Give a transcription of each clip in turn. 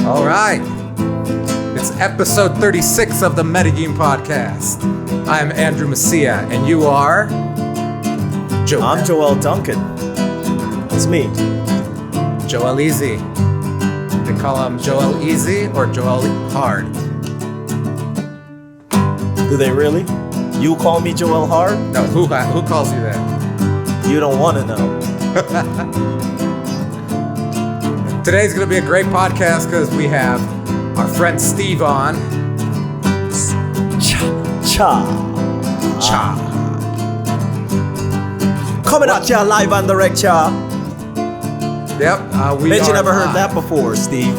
All right. It's episode 36 of the Medellín podcast. I'm Andrew Messia, and you are? Joel. I'm Joel Duncan. It's me. Joel Easy. They call him Joel Easy or Joel Hard. Do they really? You call me Joel Hard? No, who calls you that? You don't want to know. Today's going to be a great podcast because we have our friend Steve on. Cha. Coming at ya live and direct, cha. Yep. Bet you never heard that before, Steve.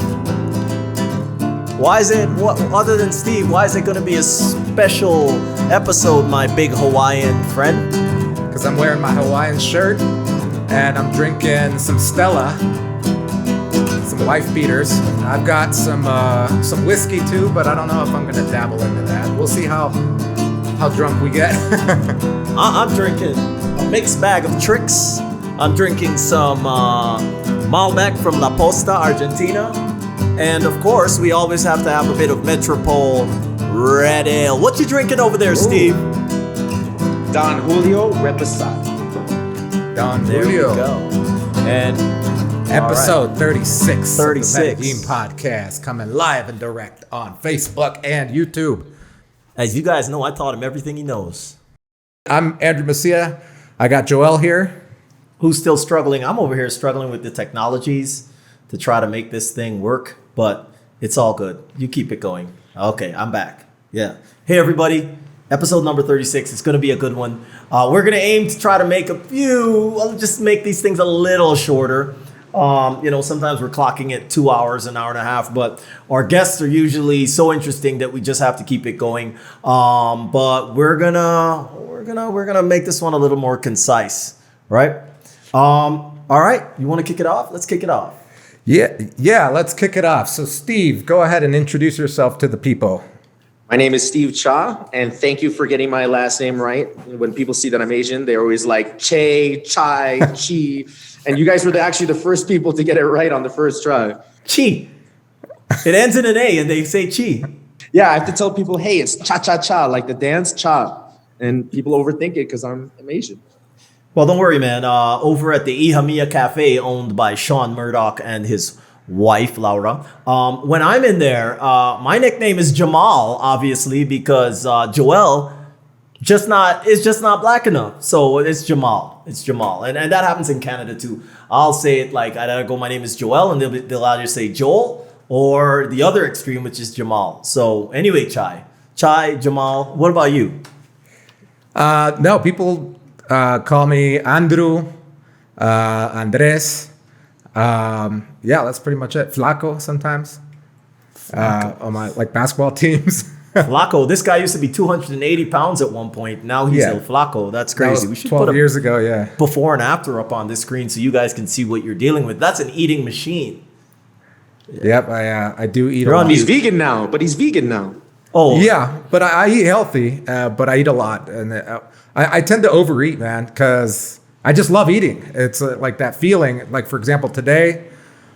Why is it, other than Steve, why is it going to be a special episode, my big Hawaiian friend? Because I'm wearing my Hawaiian shirt and I'm drinking some Stella, some wife beaters. I've got some whiskey too, but I don't know if I'm going to dabble into that. We'll see how drunk we get. I'm drinking a mixed bag of tricks. I'm drinking some Malbec from La Posta, Argentina. And of course, we always have to have a bit of Metropole Red Ale. What you drinking over there, Steve? Don Julio Reposado. Don There Julio. we go. And Episode 36 36 of the Medellín podcast, coming live and direct on Facebook and YouTube. As you guys know, I taught him everything he knows. I'm Andrew Messia. I got Joel here. Who's still struggling? I'm over here struggling with the technologies to try to make this thing work, but it's all good. You keep it going. Okay, I'm back. Yeah. Hey, everybody. Episode number 36. It's going to be a good one. We're going to aim to try to make just make these things a little shorter. Sometimes we're clocking it 2 hours, an hour and a half, but our guests are usually so interesting that we just have to keep it going. But we're gonna make this one a little more concise, right? All right. You want to kick it off? Let's kick it off. Yeah, let's kick it off. So, Steve, go ahead and introduce yourself to the people. My name is Steve Cha, and thank you for getting my last name right. When people see that I'm Asian, they're always like Che, Chai, Chi. And you guys were actually the first people to get it right on the first try. Chi. It ends in an A and they say Chi. Yeah, I have to tell people, hey, it's cha-cha-cha, like the dance cha. And people overthink it because I'm Asian. Well, don't worry, man. Over at the Ihamia Cafe, owned by Sean Murdoch and his wife, Laura. When I'm in there, my nickname is Jamal, obviously, because Joel is just not black enough. So it's Jamal. It's Jamal. And that happens in Canada, too. I'll say it like, I go, my name is Joel, and they'll either say Joel or the other extreme, which is Jamal. So anyway, Chai, Jamal, what about you? No, people call me Andrew, Andres. Yeah, that's pretty much it. Flaco sometimes. On my basketball teams. Flaco, this guy used to be 280 pounds at one point. Now he's El Flaco. That's crazy. That was we should 12 put years ago, yeah. Before and after up on this screen so you guys can see what you're dealing with. That's an eating machine. Yep, I do eat a lot. He's vegan now, but he's vegan now. Oh. Yeah, but I eat healthy, but I eat a lot. And I tend to overeat, man, because I just love eating. It's like that feeling. Like, for example, today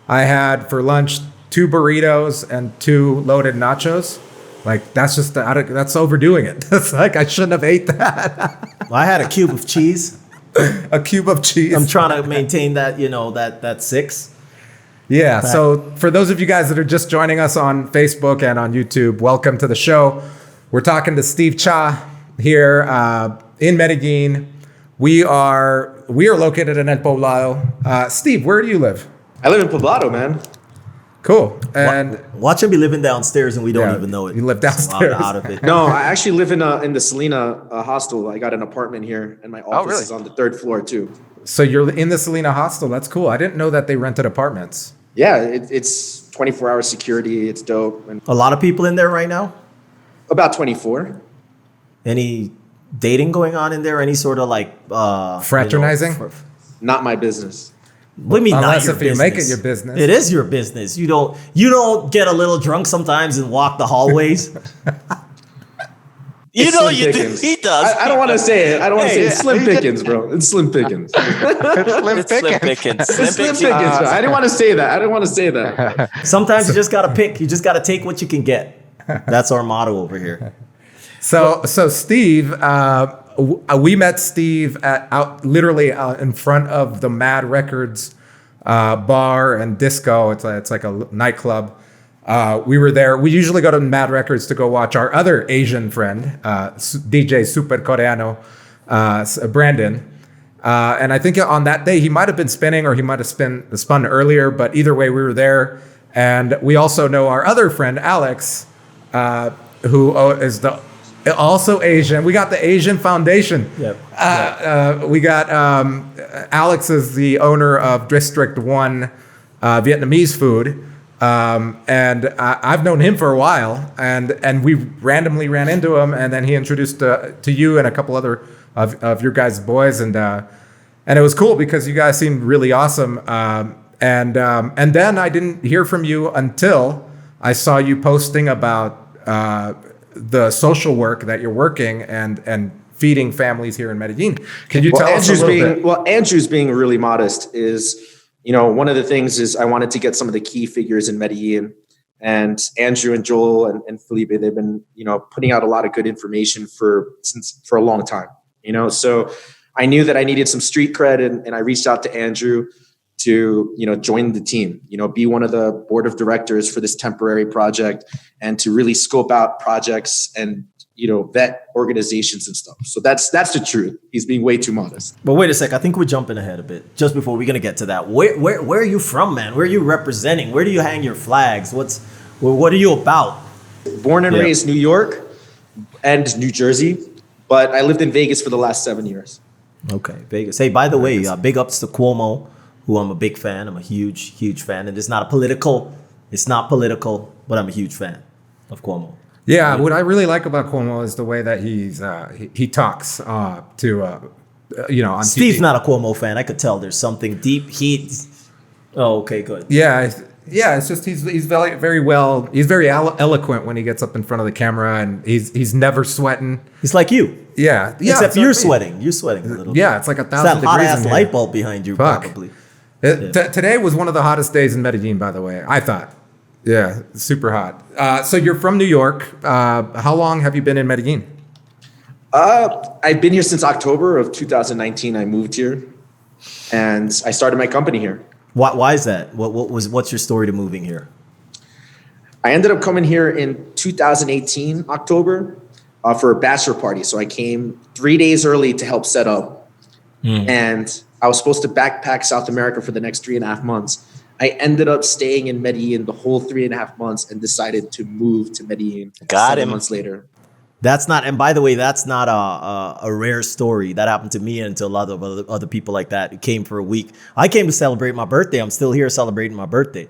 I had for lunch 2 burritos and 2 loaded nachos. Like, that's overdoing it. It's like I shouldn't have ate that. I had a cube of cheese. A cube of cheese. I'm trying to maintain that, that 6. Yeah. So for those of you guys that are just joining us on Facebook and on YouTube, welcome to the show. We're talking to Steve Cha here in Medellín. We are located in El Poblado. Steve, where do you live? I live in Poblado, man. Cool. And watch him be living downstairs and we don't even know it. You live downstairs. Out of it. No, I actually live in the Selena hostel. I got an apartment here, and my office is on the 3rd floor too. So you're in the Selena hostel. That's cool. I didn't know that they rented apartments. Yeah, it's 24-hour security. It's dope. And a lot of people in there right now? About 24. Any dating going on in there? Any sort of fraternizing? Not my business. What do you mean? Unless not your if you business? make it your business. It is your business. You don't get a little drunk sometimes and walk the hallways. You It's know slim you do. pickings. He does. I don't want to say it. I don't want to say it. It's slim you just- pickings, bro. It's slim pickings. It's slim It's slim pickings. pickings. It's Slim slim pickings. pickings, bro. I didn't want to say that. I didn't want to say that. Sometimes you just gotta pick. You just gotta take what you can get. That's our motto over here. So Steve, we met Steve literally in front of the Mad Records bar and disco. It's like a nightclub. We were there. We usually go to Mad Records to go watch our other Asian friend, DJ Super Coreano, Brandon. And I think on that day he might have been spinning or he might have spun earlier. But either way, we were there. And we also know our other friend, Alex, who is also Asian. We got the Asian Foundation. Yep. We got Alex is the owner of District 1 Vietnamese food. And I've known him for a while, and we randomly ran into him, and then he introduced to you and a couple other of your guys' boys, and it was cool because you guys seemed really awesome. And then I didn't hear from you until I saw you posting about the social work that you're working and feeding families here in Medellin. Can you tell us a little bit? Well, Andrew's being really modest is, one of the things is I wanted to get some of the key figures in Medellin, and Andrew and Joel and Felipe, they've been, putting out a lot of good information for a long time, so I knew that I needed some street cred, and I reached out to Andrew to, join the team, be one of the board of directors for this temporary project and to really scope out projects and, vet organizations and stuff. So that's the truth. He's being way too modest. But wait a sec. I think we're jumping ahead a bit. Just before we're gonna get to that, where are you from, man? Where are you representing? Where do you hang your flags? What are you about? Born and raised New York and New Jersey, but I lived in Vegas for the last 7 years. Okay, Vegas. Hey, by the way, big ups to Cuomo, who I'm a big fan. I'm a huge, huge fan, and it's not political, but I'm a huge fan of Cuomo. Yeah, what I really like about Cuomo is the way that he talks on Steve's TV. not a Cuomo fan. I could tell there's something deep heat. Oh, okay, good. Yeah, it's just he's very very well. He's very eloquent when he gets up in front of the camera, and he's never sweating. He's like you. Yeah, Except so you're sweating. You're sweating a little. Yeah, it's like 1,000 It's that hot degrees ass in here. light bulb behind you, Fuck. probably. Today was one of the hottest days in Medellin, by the way. I thought. Yeah, super hot. So you're from New York. How long have you been in Medellin? I've been here since October of 2019. I moved here and I started my company here. Why is that? What's your story to moving here? I ended up coming here in 2018, October, for a bachelor party. So I came 3 days early to help set up. And I was supposed to backpack South America for the next 3.5 months. I ended up staying in Medellin the whole 3.5 months and decided to move to Medellin 7 months later. That's not, and by the way, that's not a rare story. That happened to me and to a lot of other people like that who came for a week. I came to celebrate my birthday. I'm still here celebrating my birthday.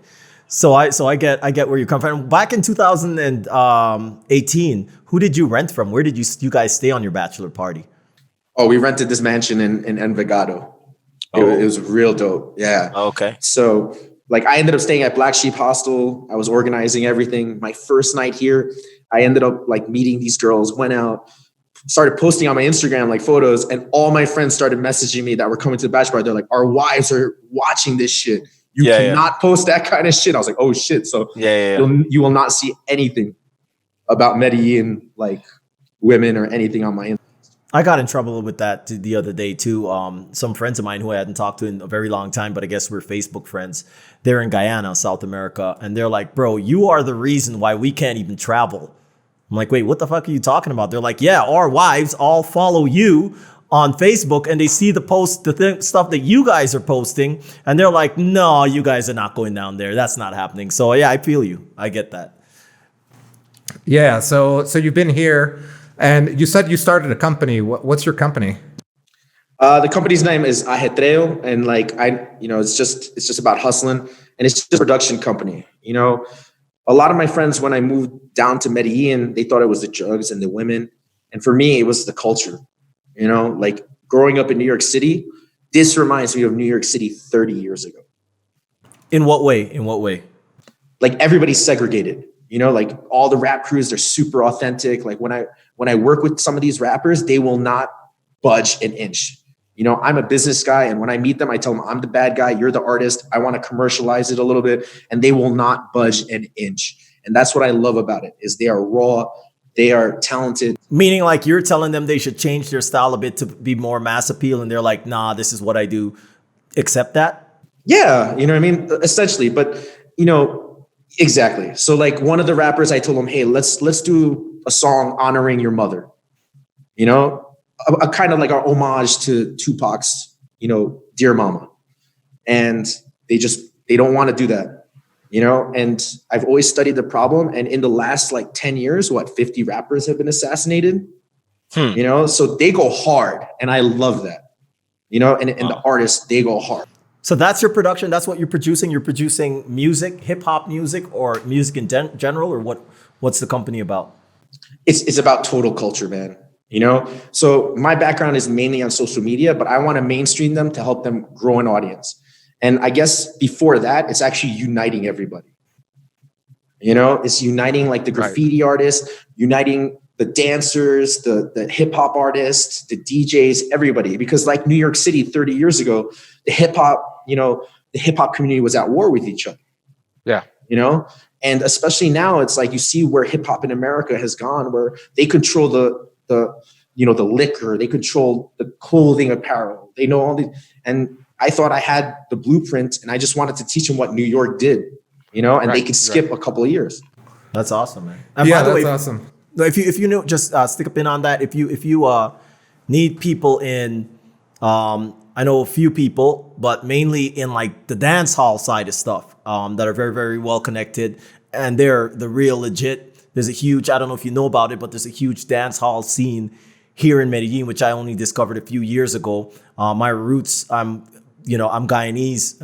So I get where you come from. Back in 2018, who did you rent from? Where did you guys stay on your bachelor party? Oh, we rented this mansion in Envigado. It was real dope. Yeah. Okay. So I ended up staying at Black Sheep Hostel. I was organizing everything. My first night here, I ended up meeting these girls, went out, started posting on my Instagram photos, and all my friends started messaging me that were coming to the bachelor party. They're like, our wives are watching this shit. You cannot post that kind of shit. I was like, oh shit. So you will not see anything about Medellin, women or anything on my Instagram. I got in trouble with that the other day too. Some friends of mine who I hadn't talked to in a very long time, but I guess we're Facebook friends. They're in Guyana, South America, and they're like, bro, you are the reason why we can't even travel. I'm like, wait, what the fuck are you talking about? They're like, yeah, our wives all follow you on Facebook and they see the stuff that you guys are posting. And they're like, no, you guys are not going down there. That's not happening. So yeah, I feel you. I get that. Yeah. So you've been here and you said you started a company. What's your company? The company's name is Ajetreo, and it's just about hustling, and it's just a production company. A lot of my friends, when I moved down to Medellin, they thought it was the drugs and the women, and for me, it was the culture. Growing up in New York City, this reminds me of New York City 30 years ago. In what way? Everybody's segregated. You know, like all the rap crews, they're super authentic. Like when I work with some of these rappers, they will not budge an inch. You know, I'm a business guy, and when I meet them, I tell them I'm the bad guy, you're the artist. I want to commercialize it a little bit, and they will not budge an inch. And that's what I love about it, is they are raw, they are talented. Meaning like you're telling them they should change their style a bit to be more mass appeal, and they're like, nah, this is what I do. Accept that? Yeah, you know what I mean? Essentially, but you know, exactly. So like one of the rappers, I told him, hey, let's do a song honoring your mother. You know, a kind of like our homage to Tupac's, you know, Dear Mama. And they don't want to do that, you know? And I've always studied the problem. And in the last like 10 years, 50 rappers have been assassinated, you know? So they go hard. And I love that, you know? And the artists, they go hard. So that's your production. That's what you're producing. You're producing music, hip hop music, or music in general, or what's the company about? It's about total culture, man. You know, so my background is mainly on social media, but I want to mainstream them to help them grow an audience. And I guess before that, it's actually uniting everybody. You know, it's uniting like the graffiti artists, uniting the dancers, the hip hop artists, the DJs, everybody. Because like New York City 30 years ago, the hip hop community was at war with each other. Yeah. You know, and especially now, it's like you see where hip hop in America has gone, where they control the liquor, they control the clothing apparel, they know all the, and I thought I had the blueprint, and I just wanted to teach them what New York did, you know, and they could skip a couple of years. That's awesome, man. And Yeah, by the that's way, awesome. if you know, just stick a pin on that. If you need people in, I know a few people, but mainly in like the dance hall side of stuff, that are very, very well connected, and they're the real legit. There's a huge, I don't know if you know about it, but there's a huge dance hall scene here in Medellin, which I only discovered a few years ago. My roots, I'm Guyanese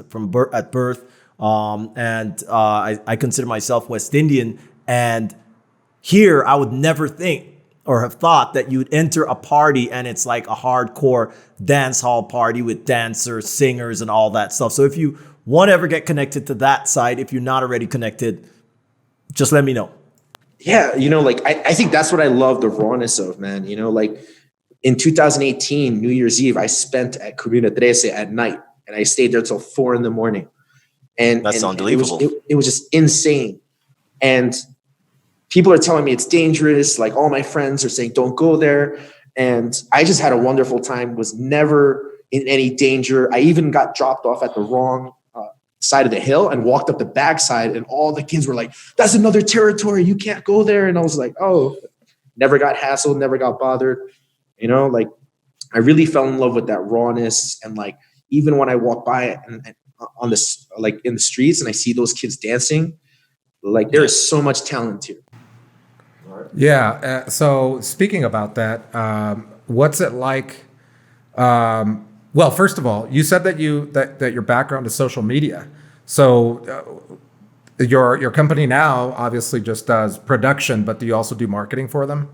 at birth, and I consider myself West Indian. And here, I would never think or have thought that you'd enter a party and it's like a hardcore dance hall party with dancers, singers, and all that stuff. So if you want to ever get connected to that side, if you're not already connected, just let me know. Yeah, you know, like I think that's what I love the rawness of, man. You know, like in 2018, New Year's Eve, I spent at Comuna Trece at night, and I stayed there till 4 a.m. And That's unbelievable. It was just insane. And people are telling me it's dangerous. Like all my friends are saying, don't go there. And I just had a wonderful time, was never in any danger. I even got dropped off at the wrong side of the hill and walked up the backside, and all the kids were like, that's another territory, you can't go there. And I was like, oh, never got hassled, never got bothered. You know, like I really fell in love with that rawness. And like even when I walk by and on this, like in the streets, and I see those kids dancing, like there is so much talent here. Yeah. So speaking about that, what's it like? Well, first of all, you said that your background is social media. So your company now obviously just does production, but do you also do marketing for them?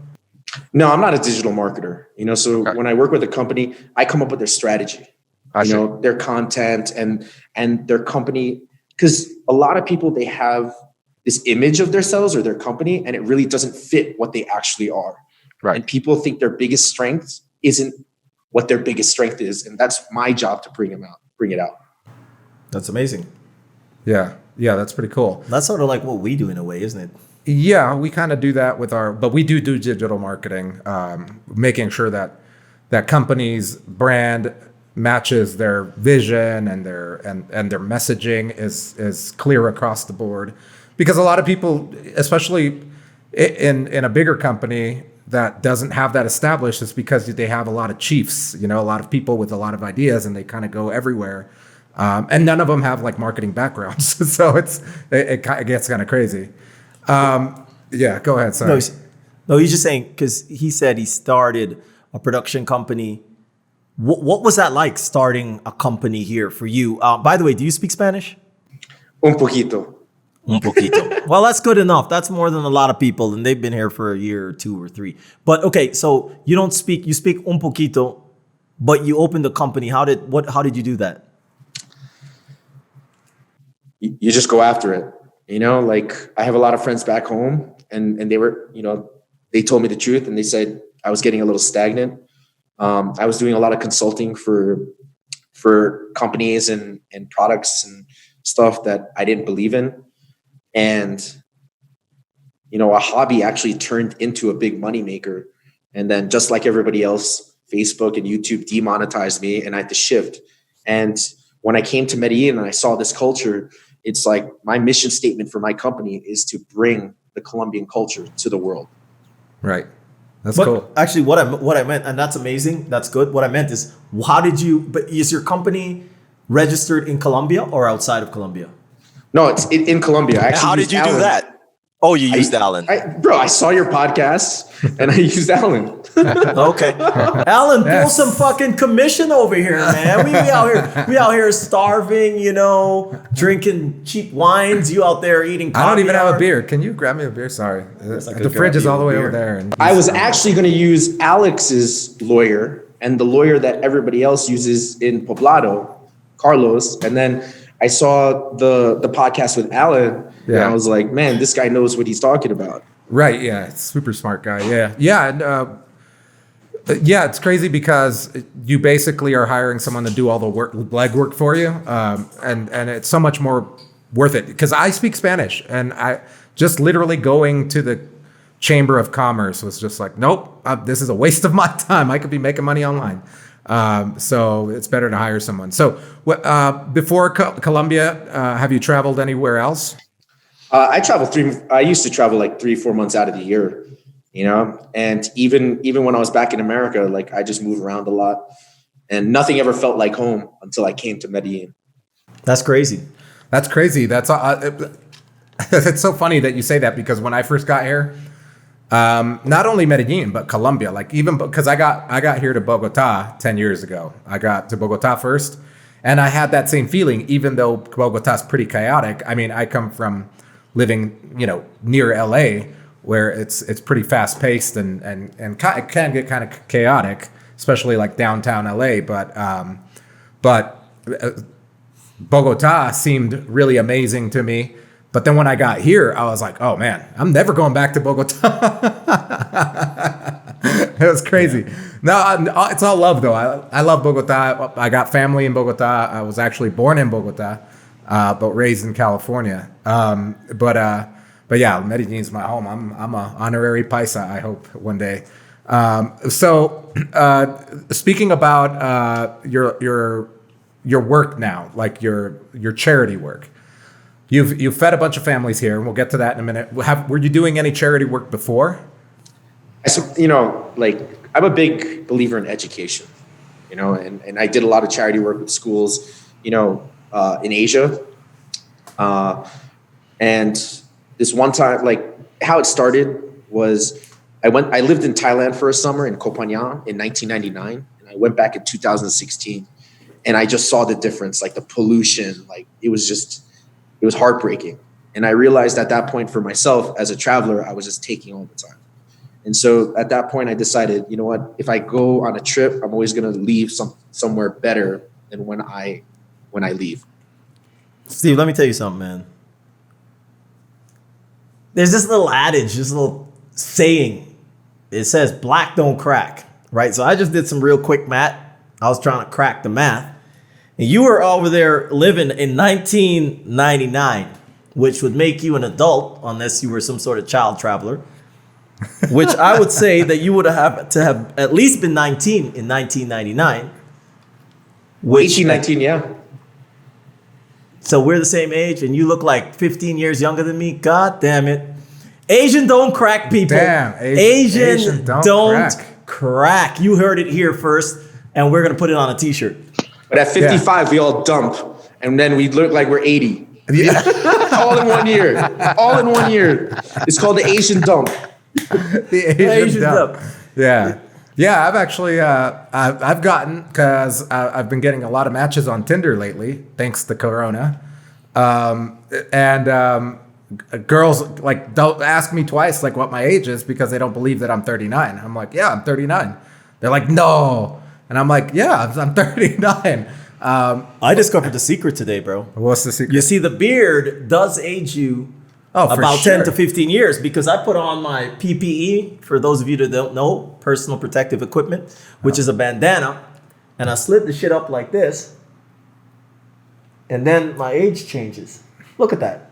No, I'm not a digital marketer. You know, so when I work with a company, I come up with their strategy, you know, their content and their company, because a lot of people, they have this image of themselves or their company, and it really doesn't fit what they actually are. Right. And people think their biggest strength isn't what their biggest strength is. And that's my job to bring it out. That's amazing. Yeah. Yeah. That's pretty cool. That's sort of like what we do in a way, isn't it? Yeah. We kind of do that but we do digital marketing, making sure that company's brand matches their vision and their messaging is clear across the board. Because a lot of people, especially in a bigger company that doesn't have that established, is because they have a lot of chiefs, you know, a lot of people with a lot of ideas, and they kind of go everywhere. And none of them have like marketing backgrounds. So it gets kind of crazy. Yeah, go ahead. Sorry. No, he's just saying, because he said he started a production company. What was that like, starting a company here for you? By the way, do you speak Spanish? Un poquito. Un poquito. Well, that's good enough. That's more than a lot of people, and they've been here for a year or 2 or 3. But okay, so you speak un poquito, but you opened the company. How did you do that? You just go after it. You know, like I have a lot of friends back home, and they were, you know, they told me the truth, and they said I was getting a little stagnant. I was doing a lot of consulting for companies and products and stuff that I didn't believe in. And, you know, a hobby actually turned into a big moneymaker. And then just like everybody else, Facebook and YouTube demonetized me and I had to shift. And when I came to Medellin and I saw this culture, it's like my mission statement for my company is to bring the Colombian culture to the world. Right. That's But cool. actually, what I meant, and that's amazing. That's good. What I meant is, how did you? But is your company registered in Colombia or outside of Colombia? No, it's in Colombia. I And actually how did used you do Alan. that? Oh, you used Alan. Bro, I saw your podcast and I used Alan. Okay, Alan, pull Yes. some fucking commission over here, man. We out here starving, you know, drinking cheap wines. You out there eating I don't even have a caviar. beer. Can you grab me a beer? Sorry. I The could fridge grab is you all the a way beer. over there. And I was actually going to use Alex's lawyer and the lawyer that everybody else uses in Poblado, Carlos. And then I saw the podcast with Alan. And Yeah. I was like, man, this guy knows what he's talking about. Right. Yeah. Super smart guy. Yeah. Yeah. And, yeah, it's crazy because you basically are hiring someone to do all the legwork for you, and it's so much more worth it because I speak Spanish, and I just literally going to the Chamber of Commerce was just like, nope, this is a waste of my time. I could be making money online, so it's better to hire someone. So, before Colombia, have you traveled anywhere else? I used to travel like 3-4 months out of the year, you know, and even when I was back in America, like I just moved around a lot and nothing ever felt like home until I came to Medellin. That's crazy. That's crazy. It's so funny that you say that because when I first got here, not only Medellin but Colombia, like even because I got here to Bogota 10 years ago. I got to Bogota first, and I had that same feeling. Even though Bogota's pretty chaotic, I mean, I come from living, you know, near LA, where it's pretty fast paced and it can get kind of chaotic, especially like downtown LA. But Bogota seemed really amazing to me. But then when I got here, I was like, oh man, I'm never going back to Bogota. It was crazy. No, it's all love though. I love Bogota. I got family in Bogota. I was actually born in Bogota, but raised in California. But yeah, Medellin's my home. I'm a honorary paisa, I hope one day. So speaking about your work now, like your charity work, you've fed a bunch of families here, and we'll get to that in a minute. Were you doing any charity work before? You know, like I'm a big believer in education, you know, and I did a lot of charity work with schools, you know, in Asia. And this one time, like how it started was I lived in Thailand for a summer in Koh Phangan in 1999. And I went back in 2016 and I just saw the difference, like the pollution, like it was heartbreaking. And I realized at that point for myself as a traveler, I was just taking all the time. And so at that point I decided, you know what, if I go on a trip, I'm always going to leave somewhere better than when I leave. Steve, let me tell you something, man. There's this little adage, this little saying. It says black don't crack, right? So I just did some real quick math. I was trying to crack the math. And you were over there living in 1999, which would make you an adult unless you were some sort of child traveler, which I would say that you would have to have at least been 19 in 1999. 18, 19, yeah. So we're the same age, and you look like 15 years younger than me. God damn it. Asian don't crack, people. Damn, Asian don't crack. You heard it here first, and we're going to put it on a t-shirt. But at 55, we all dump, and then we look like we're 80. All in 1 year. All in 1 year. It's called the Asian dump. The Asian dump. Yeah. Yeah, I've actually, I've gotten, because I've been getting a lot of matches on Tinder lately, thanks to Corona. Girls, like, don't ask me twice, like, what my age is because they don't believe that I'm 39. I'm like, yeah, I'm 39. They're like, no. And I'm like, yeah, I'm 39. I discovered the secret today, bro. What's the secret? You see, the beard does age you for about sure. 10 to 15 years because I put on my PPE, for those of you that don't know, personal protective equipment, which is a bandana, and I slid the shit up like this, and then my age changes. Look at that.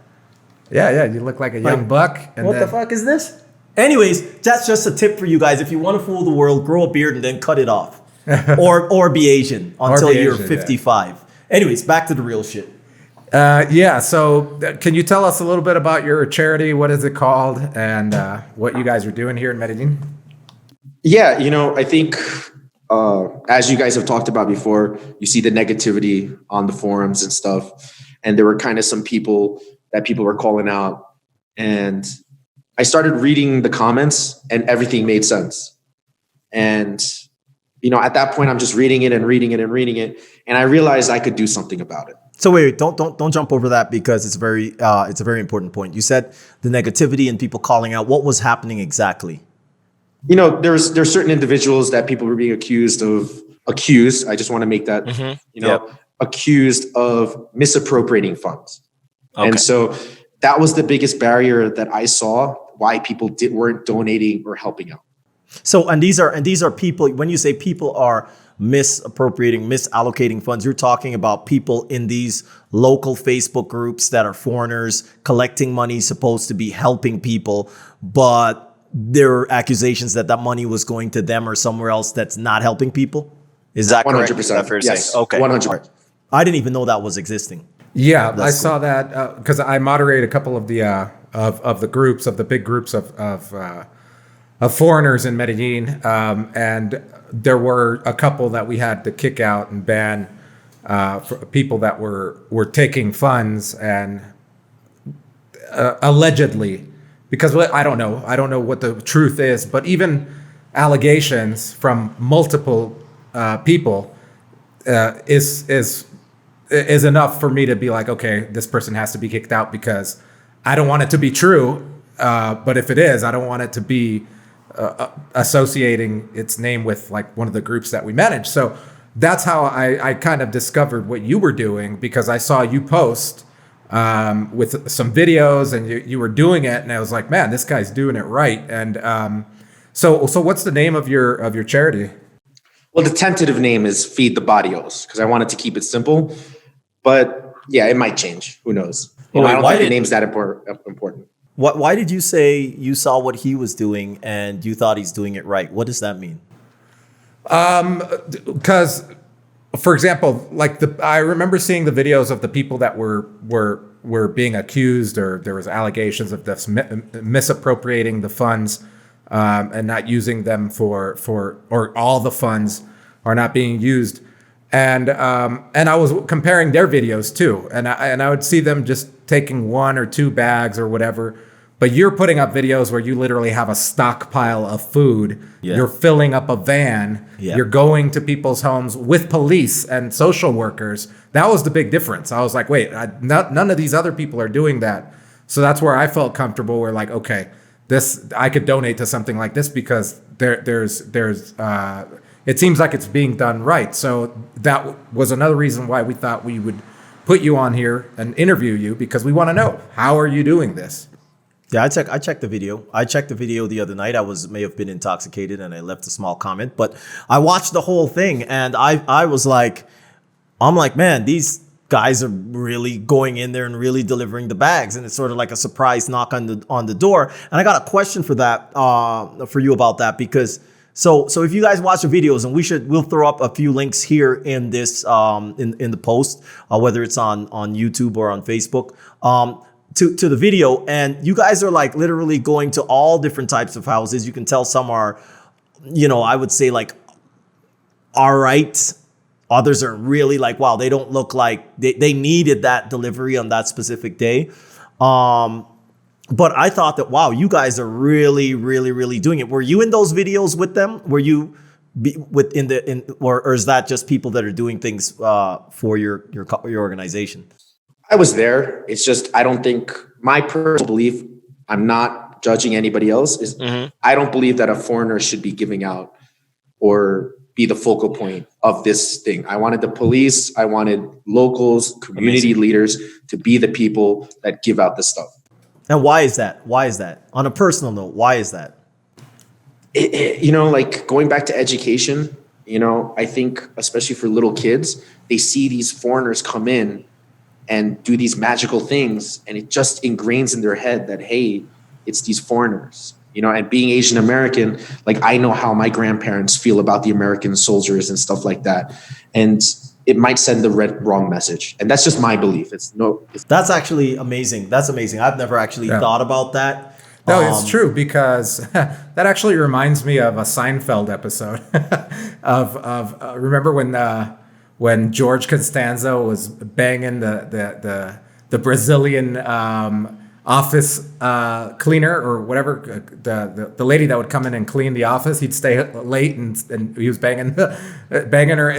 Yeah, you look like a young buck. And What the fuck is this? Anyways, that's just a tip for you guys. If you want to fool the world, grow a beard and then cut it off. or be Asian until you're 55. Yeah. Anyways, back to the real shit. So can you tell us a little bit about your charity? What is it called? And what you guys are doing here in Medellin? Yeah, I think as you guys have talked about before, you see the negativity on the forums and stuff. And there were kind of some people were calling out. And I started reading the comments and everything made sense. And at that point, I'm just reading it. And I realized I could do something about it. So wait, don't jump over that because it's a very important point. You said the negativity and people calling out. What was happening exactly? There's certain individuals that people were being accused. I just want to make that, accused of misappropriating funds. Okay. And so that was the biggest barrier that I saw why people weren't donating or helping out. So, and these are people, when you say people are misappropriating, misallocating funds, you're talking about people in these local Facebook groups that are foreigners collecting money, supposed to be helping people, but there are accusations that money was going to them or somewhere else that's not helping people. Is that 100%? Yes. Okay. 100%. I didn't even know that was existing. Yeah, I saw that because I moderate a couple of the of the groups, of the big groups of foreigners in Medellin, and there were a couple that we had to kick out and ban for people that were taking funds and allegedly, because I don't know what the truth is, but even allegations from multiple people is enough for me to be like, okay, this person has to be kicked out because I don't want it to be true, but if it is, I don't want it to be associating its name with like one of the groups that we manage. So that's how I kind of discovered what you were doing, because I saw you post with some videos and you were doing it, and I was like, man, this guy's doing it right. And so what's the name of your charity? Well, the tentative name is Feed the Barrios because I wanted to keep it simple, but yeah, it might change. Who knows? I don't think the name's that important. Why did you say you saw what he was doing and you thought he's doing it right? What does that mean? Because, for example, I remember seeing the videos of the people that were being accused, or there was allegations of this misappropriating the funds and not using them or all the funds are not being used. And I was comparing their videos too, and I would see them just taking one or two bags or whatever. But you're putting up videos where you literally have a stockpile of food. Yeah. You're filling up a van. Yeah. You're going to people's homes with police and social workers. That was the big difference. I was like, wait, none of these other people are doing that. So that's where I felt comfortable. We're like, okay, I could donate to something like this because there's it seems like it's being done right. So that was another reason why we thought we would put you on here and interview you, because we want to know, how are you doing this? Yeah, I checked the video. I checked the video the other night. I may have been intoxicated and I left a small comment, but I watched the whole thing and I was like, I'm like, man, these guys are really going in there and really delivering the bags, and it's sort of like a surprise knock on the door. And I got a question for that for you about that, because so if you guys watch the videos, and we'll throw up a few links here in this in the post, whether it's on YouTube or on Facebook. To the video, and you guys are like literally going to all different types of houses. You can tell some are, I would say like, all right. Others are really like, wow, they don't look like they needed that delivery on that specific day. But I thought that, wow, you guys are really, really, really doing it. Were you in those videos with them? Were you or is that just people that are doing things for your organization? I was there. It's just, I don't think, my personal belief, I'm not judging anybody else, is I don't believe that a foreigner should be giving out or be the focal point of this thing. I wanted the police, I wanted locals, community leaders to be the people that give out the stuff. And why is that? Why is that? On a personal note, why is that? Like going back to education, I think especially for little kids, they see these foreigners come in and do these magical things, and it just ingrains in their head that, hey, it's these foreigners. And being Asian American, like I know how my grandparents feel about the American soldiers and stuff like that. And it might send the wrong message. And that's just my belief. That's actually amazing. That's amazing. I've never actually thought about that. No, it's true, because that actually reminds me of a Seinfeld episode of remember when George Costanza was banging the Brazilian office cleaner or whatever, the lady that would come in and clean the office. He'd stay late and he was banging her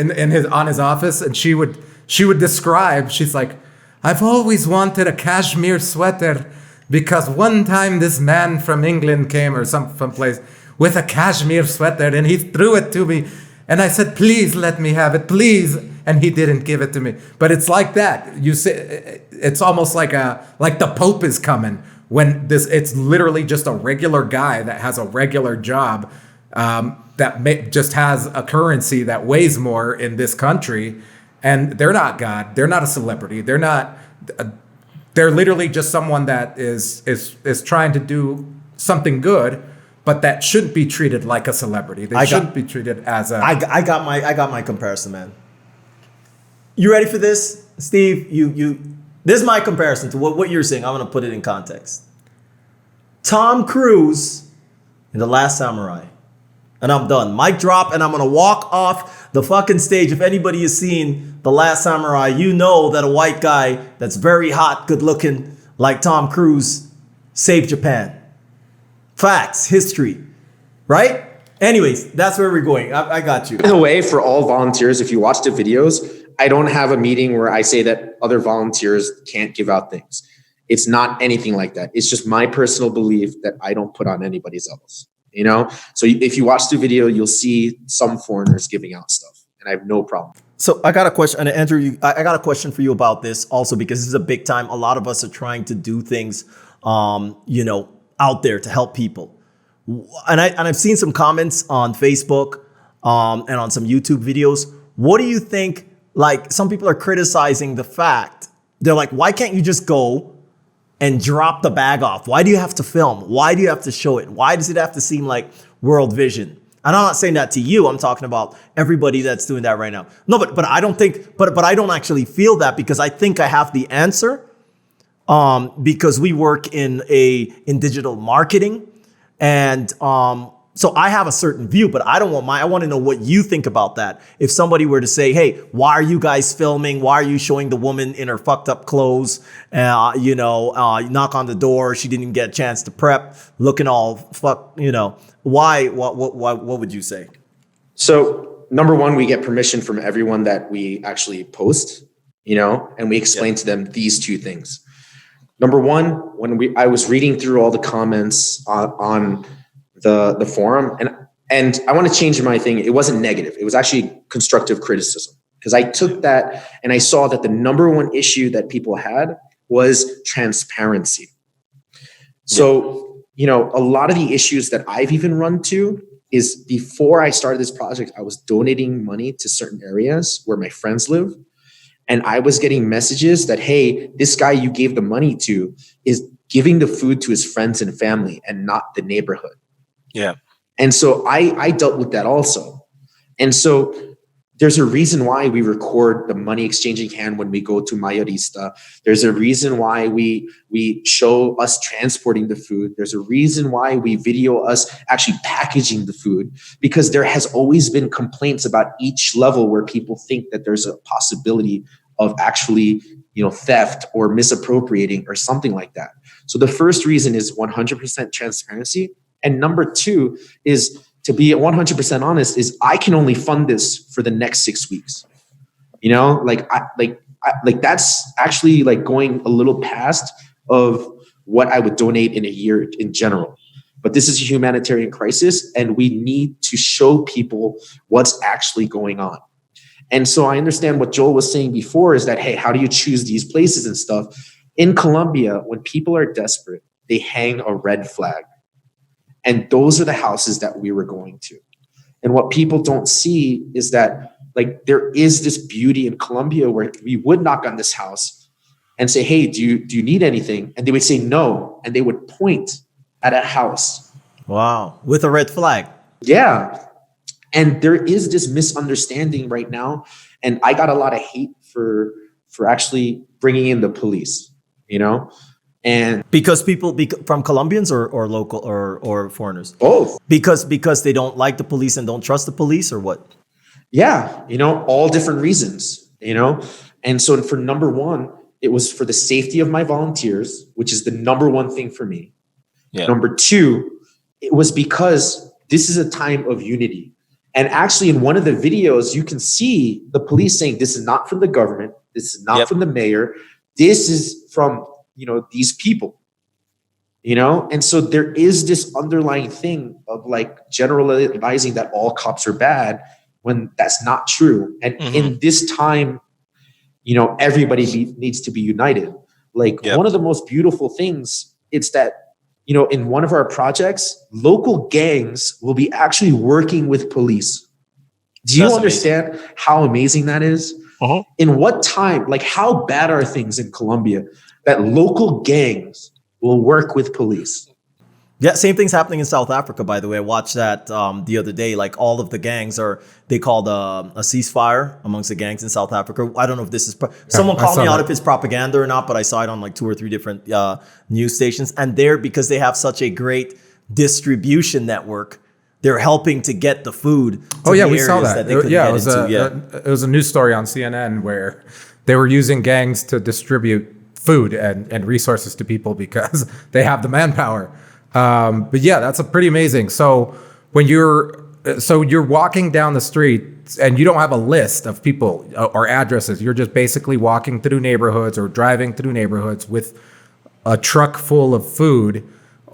on his office, and she would describe, she's like, I've always wanted a cashmere sweater because one time this man from England came or some place with a cashmere sweater and he threw it to me and I said, please let me have it, please. And he didn't give it to me. But it's like that. You say it's almost like the Pope is coming when it's literally just a regular guy that has a regular job just has a currency that weighs more in this country, and they're not God. They're not a celebrity. They're not. They're literally just someone that is trying to do something good, but that shouldn't be treated like a celebrity. They shouldn't be treated as a. I got my comparison, man. You ready for this, Steve? This is my comparison to what you're saying. I'm gonna put it in context. Tom Cruise in The Last Samurai. And I'm done. Mic drop, and I'm gonna walk off the fucking stage. If anybody has seen The Last Samurai, you know that a white guy that's very hot, good looking, like Tom Cruise, saved Japan. Facts, history, right? Anyways, that's where we're going. I got you. By the way, for all volunteers, if you watch the videos, I don't have a meeting where I say that other volunteers can't give out things. It's not anything like that. It's just my personal belief that I don't put on anybody else. So if you watch the video, you'll see some foreigners giving out stuff, and I have no problem. So I got a question, and Andrew, I got a question for you about this also, because this is a big time. A lot of us are trying to do things, out there to help people. And I've seen some comments on Facebook and on some YouTube videos. What do you think? Like, some people are criticizing the fact, they're like, why can't you just go and drop the bag off? Why do you have to film? Why do you have to show it? Why does it have to seem like World Vision? And I'm not saying that to you. I'm talking about everybody that's doing that right now. No, but I don't think, but I don't actually feel that, because I think I have the answer. Because we work in digital marketing, and so I have a certain view, but I want to know what you think about that. If somebody were to say, hey, why are you guys filming? Why are you showing the woman in her fucked up clothes? You knock on the door, she didn't even get a chance to prep, looking all fuck, why, what would you say? So number one, we get permission from everyone that we actually post, and we explain to them these two things. Number one, when I was reading through all the comments on the forum, and I want to change my thing. It wasn't negative. It was actually constructive criticism, because I took that and I saw that the number one issue that people had was transparency. So, a lot of the issues that I've even run to is, before I started this project, I was donating money to certain areas where my friends live. And I was getting messages that, hey, this guy you gave the money to is giving the food to his friends and family and not the neighborhood. Yeah. And so I dealt with that also. And so there's a reason why we record the money exchanging hand when we go to Mayorista. There's a reason why we show us transporting the food. There's a reason why we video us actually packaging the food, because there has always been complaints about each level where people think that there's a possibility of actually, theft or misappropriating or something like that. So the first reason is 100% transparency. And number two is, to be 100% honest, is I can only fund this for the next 6 weeks. That's actually like going a little past of what I would donate in a year in general. but this is a humanitarian crisis and we need to show people what's actually going on. And so I understand what Joel was saying before is that, hey, how do you choose these places and stuff? In Colombia, when people are desperate, they hang a red flag. And those are the houses that we were going to. And what people don't see is that, like, there is this beauty in Colombia where we would knock on this house and say, hey, do you need anything? And they would say no. And they would point at a house. Wow. With a red flag. Yeah. And there is this misunderstanding right now. And I got a lot of hate for actually bringing in the police, you know? And Because people from Colombians or local or foreigners? both. Because they don't like the police and don't trust the police, or what? Yeah, you know, all different reasons, you know? And so for number one, it was for the safety of my volunteers, which is the number one thing for me. Yeah. Number two, it was because this is a time of unity. And actually in one of the videos, you can see the police saying, this is not from the government. This is not from the mayor. This is from, you know, these people, you know? And so there is this underlying thing of like generalizing that all cops are bad when that's not true. And in this time, you know, everybody needs to be united. Like one of the most beautiful things, it's that, you know, in one of our projects, local gangs will be actually working with police. Do you understand how amazing that is? In what time, like how bad are things in Colombia that local gangs will work with police? Yeah, same thing's happening in South Africa, by the way. I watched that the other day. Like all of the gangs they called a ceasefire amongst the gangs in South Africa. I don't know if this is, someone called me out if it's propaganda or not, but I saw it on like 2 or 3 different news stations. And because they have such a great distribution network, they're helping to get the food to the we saw areas that. they couldn't get It was a news story on CNN where they were using gangs to distribute food and resources to people because they have the manpower. But yeah, that's pretty amazing. So when you're walking down the street and you don't have a list of people or addresses, you're just basically walking through neighborhoods or driving through neighborhoods with a truck full of food.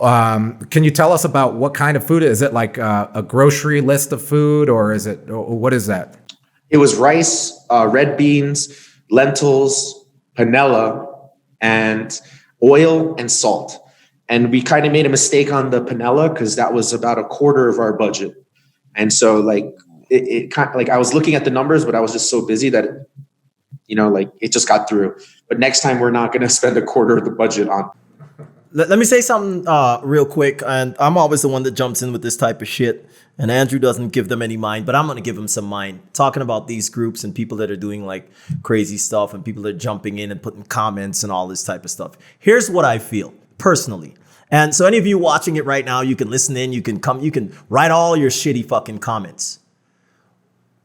Can you tell us about what kind of food? Is it like a grocery list of food, or what is that? It was rice, red beans, lentils, panela, and oil and salt. And we kind of made a mistake on the panela because that was about a quarter of our budget. And so like it kind of like I was looking at the numbers, but I was just so busy that, you know, like it just got through. But next time we're not going to spend a quarter of the budget on. Let me say something real quick. And I'm always the one that jumps in with this type of shit. And Andrew doesn't give them any mind, but I'm going to give him some mind. Talking about these groups and people that are doing like crazy stuff and people that are jumping in and putting comments and all this type of stuff. Here's what I feel personally. And so any of you watching it right now, you can listen in, you can write all your shitty fucking comments.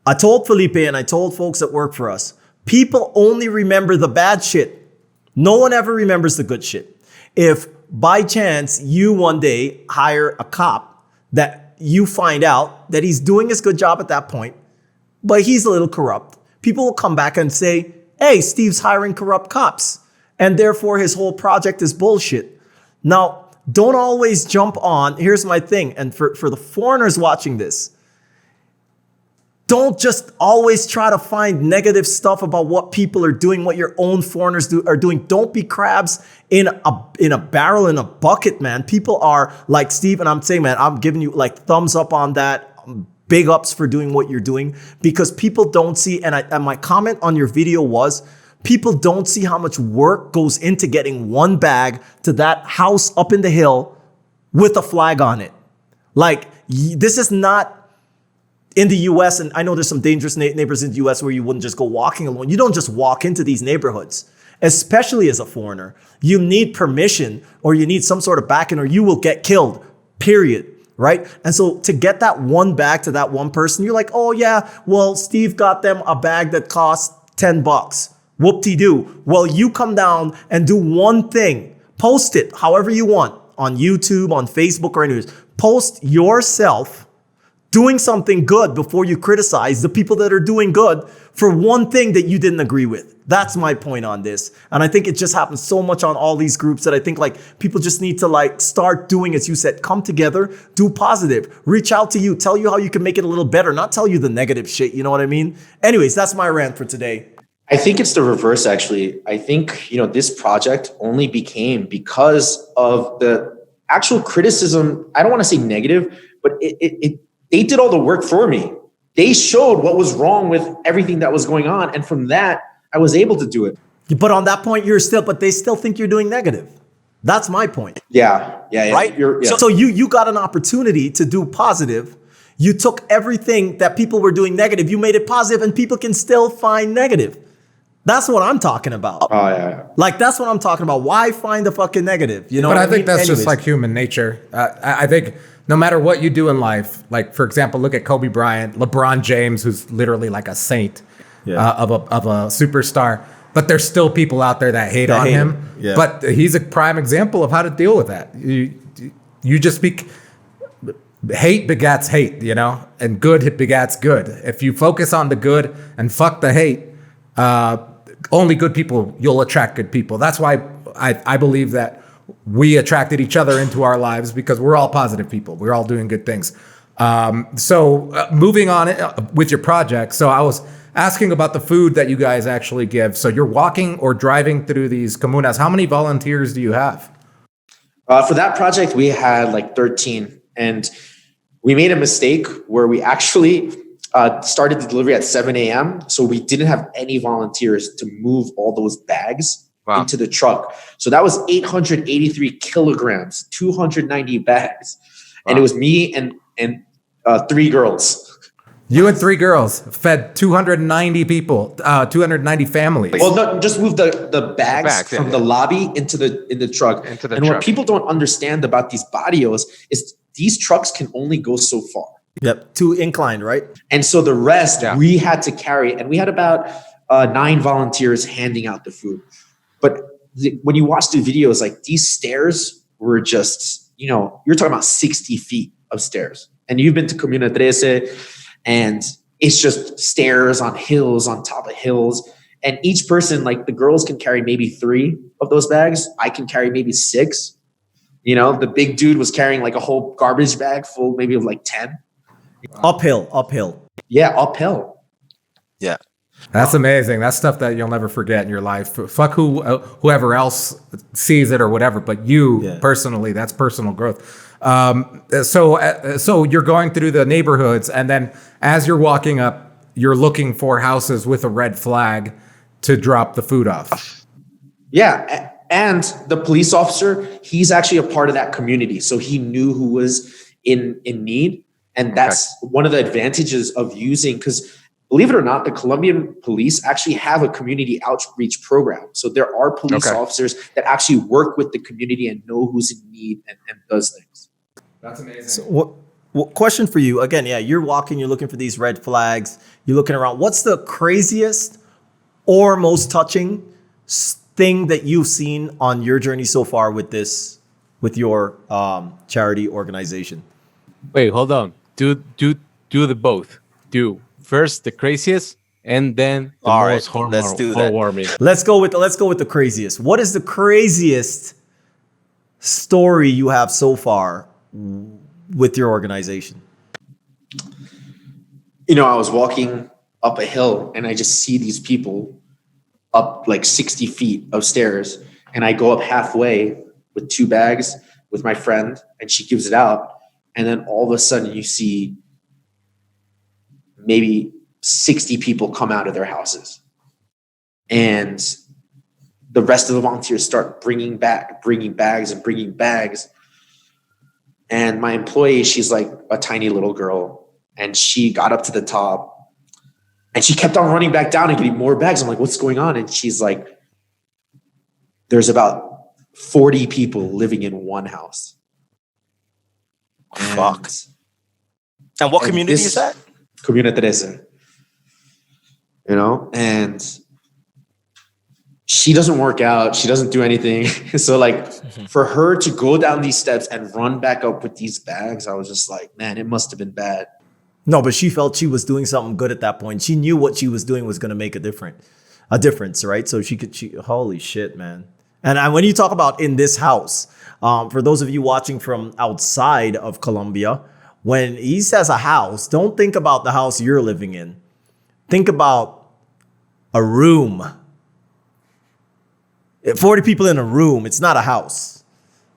I told Felipe and I told folks that work for us, people only remember the bad shit. No one ever remembers the good shit. If by chance you one day hire a cop that you find out that he's doing his good job at that point, but he's a little corrupt, people will come back and say, hey, Steve's hiring corrupt cops. And therefore his whole project is bullshit. Now, don't always jump on. Here's my thing. And for the foreigners watching this, don't just always try to find negative stuff about what people are doing, what your own foreigners are doing. Don't be crabs in a barrel, in a bucket, man. People are like Steve, and I'm saying, man, I'm giving you like thumbs up on that. Big ups for doing what you're doing, because people don't see. And my comment on your video was, people don't see how much work goes into getting one bag to that house up in the hill with a flag on it. Like, this is not in the US, and I know there's some dangerous neighbors in the US where you wouldn't just go walking alone. You don't just walk into these neighborhoods, especially as a foreigner. You need permission, or you need some sort of backing, or you will get killed, period. Right? And so to get that one bag to that one person, you're like, oh yeah, well, Steve got them a bag that costs $10. Whoop-de-doo. Well, you come down and do one thing. Post it however you want on YouTube, on Facebook, or anyways. Post yourself doing something good before you criticize the people that are doing good for one thing that you didn't agree with. That's my point on this. And I think it just happens so much on all these groups that I think like people just need to like start doing, as you said, come together, do positive, reach out to you, tell you how you can make it a little better, not tell you the negative shit. You know what I mean? Anyways, that's my rant for today. I think it's the reverse, actually. I think, this project only became because of the actual criticism. I don't want to say negative, but they did all the work for me. They showed what was wrong with everything that was going on. And from that, I was able to do it. But on that point, but they still think you're doing negative. That's my point. Yeah. Right? So you got an opportunity to do positive. You took everything that people were doing negative, you made it positive, and people can still find negative. That's what I'm talking about. Oh, yeah. Like, that's what I'm talking about. Why find the fucking negative? You know But what I think that's Anyways. just like human nature. I think no matter what you do in life, like, for example, look at Kobe Bryant, LeBron James, who's literally like a saint of a superstar. But there's still people out there that hate on him. Yeah. But he's a prime example of how to deal with that. You just speak. Hate begats hate, and good begats good. If you focus on the good and fuck the hate, only good people, you'll attract good people. That's why I believe that we attracted each other into our lives, because we're all positive people. We're all doing good things. So moving on with your project. So I was asking about the food that you guys actually give. So you're walking or driving through these comunas. How many volunteers do you have? For that project, we had like 13. And we made a mistake where we actually started the delivery at 7 a.m. So we didn't have any volunteers to move all those bags into the truck. So that was 883 kilograms, 290 bags. And it was me and 3 girls. You and 3 girls fed 290 people, 290 families. Well, no, just move the bags from the lobby into the truck. What people don't understand about these barrios is these trucks can only go so far. Yep, too inclined, right? And so the rest we had to carry, and we had about 9 volunteers handing out the food. But when you watch the videos, like, these stairs were just, you're talking about 60 feet of stairs. And you've been to Comuna 13, and it's just stairs on hills on top of hills. And each person, like, the girls can carry maybe 3 of those bags. I can carry maybe 6. The big dude was carrying like a whole garbage bag full, maybe of like 10. Uphill. Yeah, uphill. Yeah. That's amazing. That's stuff that you'll never forget in your life. Fuck whoever else sees it or whatever, but you personally, that's personal growth. So you're going through the neighborhoods, and then as you're walking up, you're looking for houses with a red flag to drop the food off. Yeah. And the police officer, he's actually a part of that community. So he knew who was in need. And that's one of the advantages of using, because believe it or not, the Colombian police actually have a community outreach program. So there are police officers that actually work with the community and know who's in need and does things. That's amazing. So what question for you? Again, you're walking, you're looking for these red flags, you're looking around. What's the craziest or most touching thing that you've seen on your journey so far with your charity organization? Wait, hold on. Do the both. Do first the craziest, and then the All most right, let's do that. heartwarming. Let's go with the craziest. What is the craziest story you have so far with your organization? I was walking up a hill and I just see these people up like 60 feet of stairs, and I go up halfway with 2 bags with my friend, and she gives it out. And then all of a sudden you see maybe 60 people come out of their houses, and the rest of the volunteers start bringing bags. And my employee, she's like a tiny little girl, and she got up to the top and she kept on running back down and getting more bags. I'm like, what's going on? And she's like, there's about 40 people living in one house. Fuck. And what community is that? Comuna 13. And she doesn't work out. She doesn't do anything. So like for her to go down these steps and run back up with these bags, I was just like, man, it must have been bad. No, but she felt she was doing something good at that point. She knew what she was doing was going to make a difference, right? So holy shit, man. And when you talk about in this house, for those of you watching from outside of Colombia, when he says a house, don't think about the house you're living in. Think about a room. 40 people in a room. It's not a house.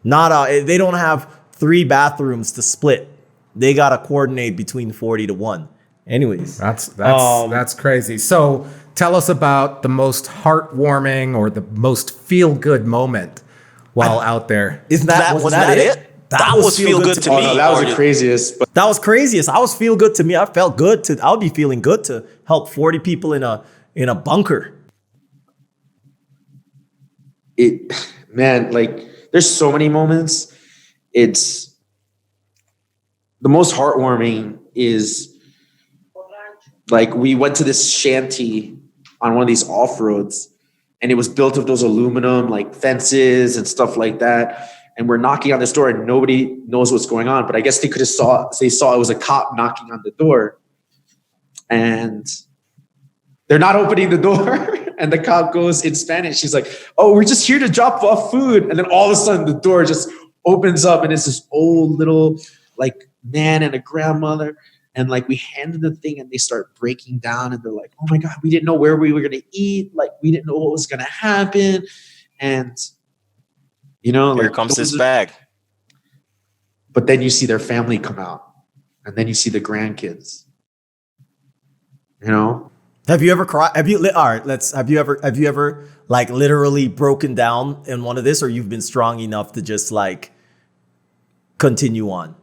They don't have 3 bathrooms to split. They got to coordinate between 40 to 1. Anyways. That's crazy. So tell us about the most heartwarming or the most feel-good moment while out there. Isn't that, Was that it? That was feel good to Oh me. no, that was Or- the craziest. But That was craziest. I was feel good to me. I felt good I'll be feeling good to help 40 people in a bunker. man, like there's so many moments. It's the most heartwarming is like we went to this shanty on one of these off-roads and it was built of those aluminum like fences and stuff like that. And we're knocking on this door and nobody knows what's going on. But I guess they saw it was a cop knocking on the door and they're not opening the door. And the cop goes in Spanish. She's like, "Oh, we're just here to drop off food." And then all of a sudden the door just opens up and it's this old little like man and a grandmother. And like we handed the thing and they start breaking down and they're like, "Oh my God, we didn't know where we were going to eat. Like we didn't know what was going to happen." And you know, Here like comes this bag. But then you see their family come out and then you see the grandkids, you know? Have you ever cried? Have you ever like literally broken down in one of this, or you've been strong enough to just like continue on?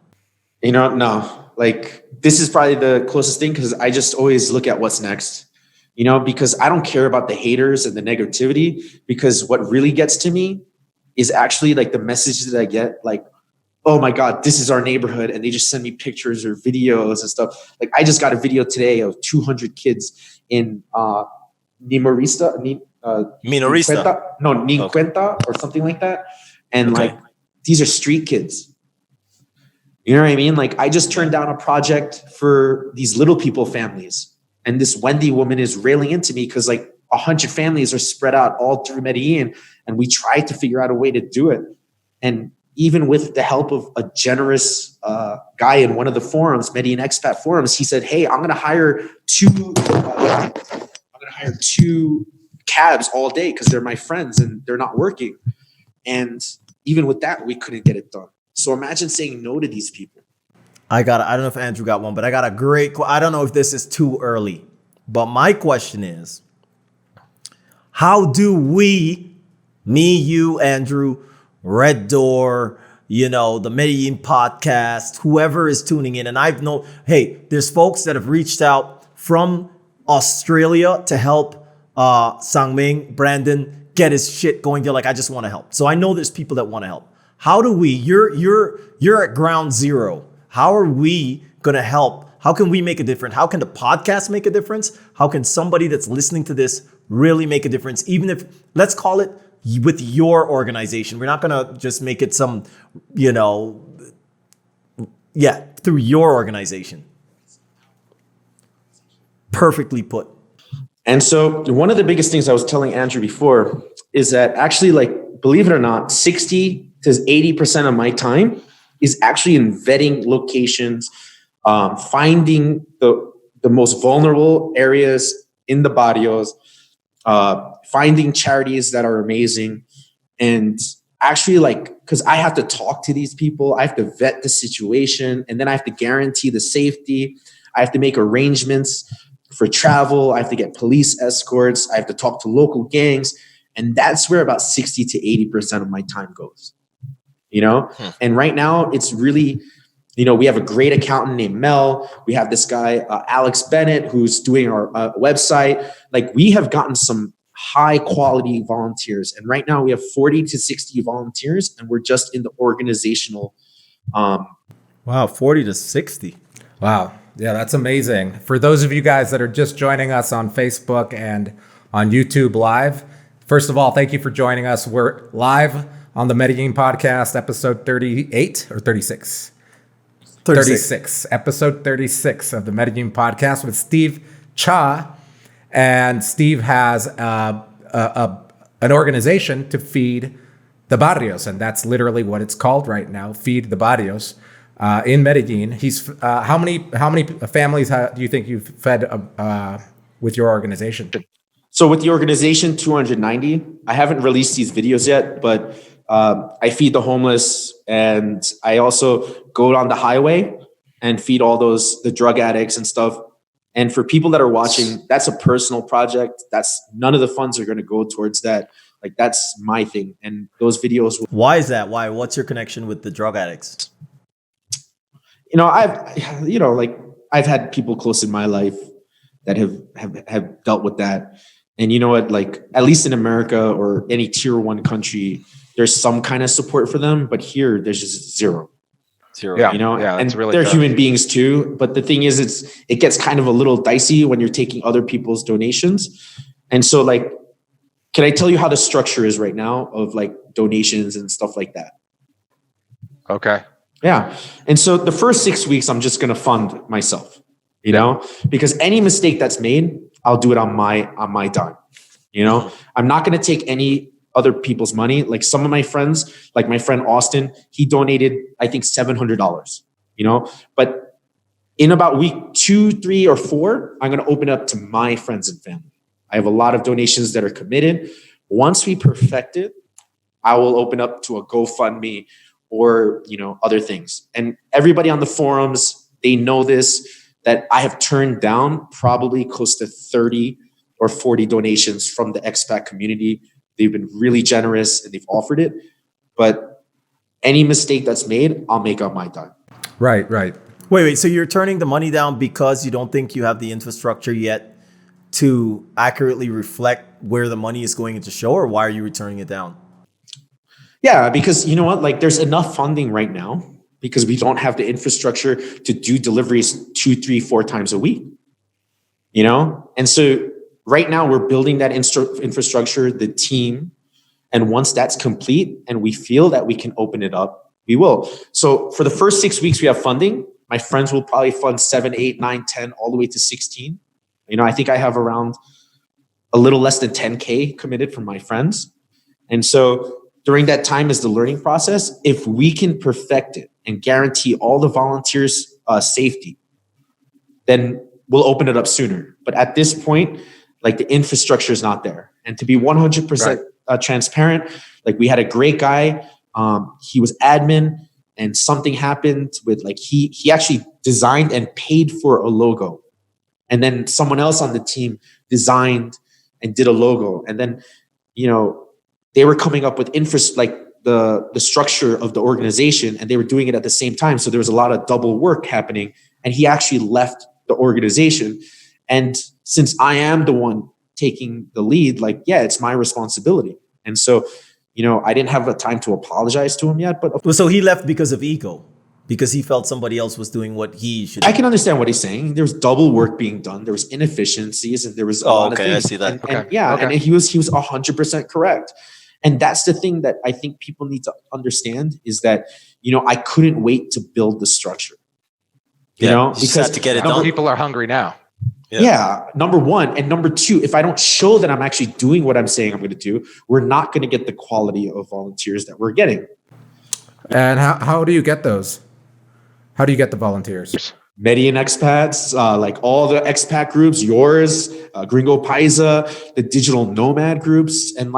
You know, no, like this is probably the closest thing because I just always look at what's next, you know, because I don't care about the haters and the negativity, because what really gets to me is actually like the messages that I get, like, "Oh my God, this is our neighborhood." And they just send me pictures or videos and stuff. Like I just got a video today of 200 kids in Minorista, or something like that. And Okay. like, these are street kids. You know what I mean? Like I just turned down a project for these little people families. And this Wendy woman is railing into me because like 100 families are spread out all through Medellin. And we tried to figure out a way to do it. And even with the help of a generous guy in one of the forums, Medellin expat forums, he said, "Hey, I'm going to hire two cabs all day because they're my friends and they're not working." And even with that, we couldn't get it done. So imagine saying no to these people. I don't know if Andrew got one, but I got a great, I don't know if this is too early, but my question is, how do we, me, you, Andrew, Red Door, you know, the Medellin podcast, whoever is tuning in. And hey, there's folks that have reached out from Australia to help Sangming, Brandon, get his shit going. They're like, "I just want to help." So I know there's people that want to help. How do we, you're at ground zero. How are we going to help? How can we make a difference? How can the podcast make a difference? How can somebody that's listening to this really make a difference? Even if, let's call it with your organization. We're not going to just make it some, through your organization. Perfectly put. And so one of the biggest things I was telling Andrew before is that actually, like, believe it or not, 60 to 80% of my time is actually in vetting locations, finding the most vulnerable areas in the barrios, finding charities that are amazing, and actually, like, because I have to talk to these people, I have to vet the situation, and then I have to guarantee the safety. I have to make arrangements for travel. I have to get police escorts. I have to talk to local gangs. And that's where about 60 to 80% of my time goes, And right now it's really, we have a great accountant named Mel. We have this guy, Alex Bennett, who's doing our website. Like, we have gotten some high quality volunteers. And right now we have 40 to 60 volunteers, and we're just in the organizational. Wow, 40 to 60. Wow. Yeah, that's amazing. For those of you guys that are just joining us on Facebook and on YouTube Live, first of all, thank you for joining us. We're live on the Medellin podcast, episode 38 or 36. 36, episode 36 of the Medellín podcast with Steve Cha. And Steve has an organization to feed the barrios, and that's literally what it's called right now, Feed the Barrios, in Medellin. He's how many families do you think you've fed with your organization? So with the organization, 290. I haven't released these videos yet, but I feed the homeless, and I also go on the highway and feed all the drug addicts and stuff. And for people that are watching, that's a personal project. None of the funds are going to go towards that. Like, that's my thing. And those videos. Why is that? Why? What's your connection with the drug addicts? I've had people close in my life that have dealt with that. And you know what, like, at least in America or any tier 1 country, there's some kind of support for them, but here there's just zero. Yeah, and it's really they're tough. human beings too. But the thing is, it gets kind of a little dicey when you're taking other people's donations. And so, like, can I tell you how the structure is right now of like donations and stuff like that? Okay. Yeah. And so the first 6 weeks, I'm just going to fund myself, because any mistake that's made, I'll do it on my dime. I'm not going to take any other people's money. Like some of my friends, like my friend Austin, he donated, I think $700, but in about week 2, 3, or 4, I'm going to open up to my friends and family. I have a lot of donations that are committed. Once we perfect it, I will open up to a GoFundMe or, other things. And everybody on the forums, they know this, that I have turned down probably close to 30 or 40 donations from the expat community. They've been really generous and they've offered it. But any mistake that's made, I'll make on my dime. Right. Wait. So you're turning the money down because you don't think you have the infrastructure yet to accurately reflect where the money is going to show, or why are you returning it down? Yeah, because you know what? Like, there's enough funding right now because we don't have the infrastructure to do deliveries 2, 3, 4 times a week. And so right now we're building that infrastructure, the team. And once that's complete and we feel that we can open it up, we will. So for the first 6 weeks, we have funding. My friends will probably fund 7, 8, 9, 10, all the way to 16. I think I have around a little less than 10K committed from my friends. And so during that time is the learning process. If we can perfect it and guarantee all the volunteers' safety, then we'll open it up sooner. But at this point, like, the infrastructure is not there. And to be 100% transparent, like, we had a great guy. He was admin, and something happened with, like, he actually designed and paid for a logo. And then someone else on the team designed and did a logo. And then, they were coming up with the structure of the organization, and they were doing it at the same time. So there was a lot of double work happening, and he actually left the organization. And since I am the one taking the lead, it's my responsibility. And so, I didn't have a time to apologize to him yet, but So he left because of ego, because he felt somebody else was doing what he should. I can understand what he's saying. There was double work being done. There was inefficiencies, and there was a lot of things. I see that. And he was 100% correct. And that's the thing that I think people need to understand is that, I couldn't wait to build the structure. Because to get it done. People are hungry now. Yeah, number one. And number two, if I don't show that I'm actually doing what I'm saying I'm going to do, we're not going to get the quality of volunteers that we're getting. And how do you get those? How do you get the volunteers? Medellin expats, like all the expat groups, yours, Gringo Paisa, the digital nomad groups. And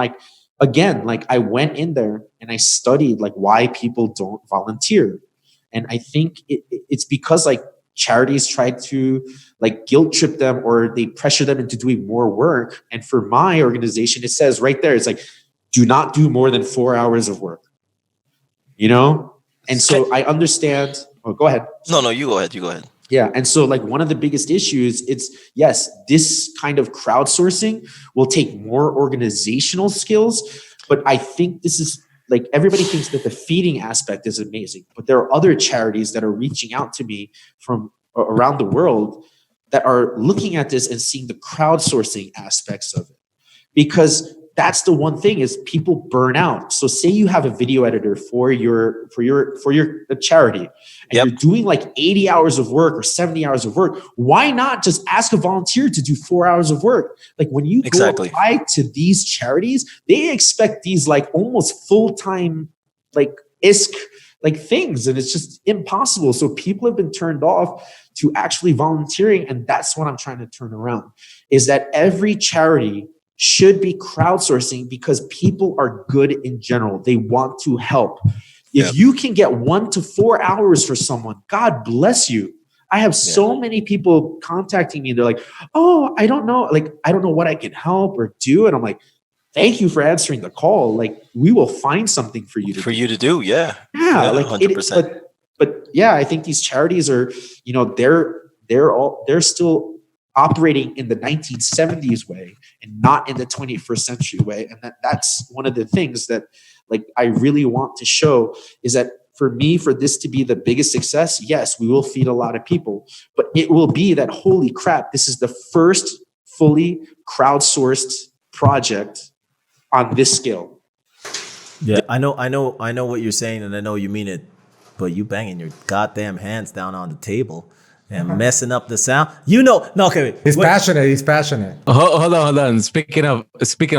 again, I went in there and I studied why people don't volunteer. And I think it's because charities try to guilt trip them, or they pressure them into doing more work. And for my organization, it says right there, it's do not do more than 4 hours of work, And so I understand. Oh, go ahead. No, you go ahead. Yeah. And so one of the biggest issues, yes, this kind of crowdsourcing will take more organizational skills, but I think this is everybody thinks that the feeding aspect is amazing, but there are other charities that are reaching out to me from around the world that are looking at this and seeing the crowdsourcing aspects of it. Because that's the one thing is people burn out. So say you have a video editor for your charity, and you're doing like 80 hours of work or 70 hours of work. Why not just ask a volunteer to do 4 hours of work? Like when you go apply to these charities, they expect these like almost full-time like things, and it's just impossible. So people have been turned off to actually volunteering, and that's what I'm trying to turn around, is that every charity should be crowdsourcing because people are good in general. They want to help. If you can get 1 to 4 hours for someone, God bless you. I have so many people contacting me. They're like, oh, I don't know. Like, I don't know what I can help or do. And I'm like, thank you for answering the call. Like, we will find something for you to do. Yeah. Yeah. Like 100%. But yeah, I think these charities are, you know, they're still operating in the 1970s way and not in the 21st century way. And that's one of the things that like I really want to show is that for me, for this to be the biggest success, yes, we will feed a lot of people, but it will be that, holy crap, this is the first fully crowdsourced project on this scale. Yeah, I know what you're saying, and I know you mean it, but you banging your goddamn hands down on the table and messing up the sound. Okay. He's passionate. He's passionate. Hold on. Speaking of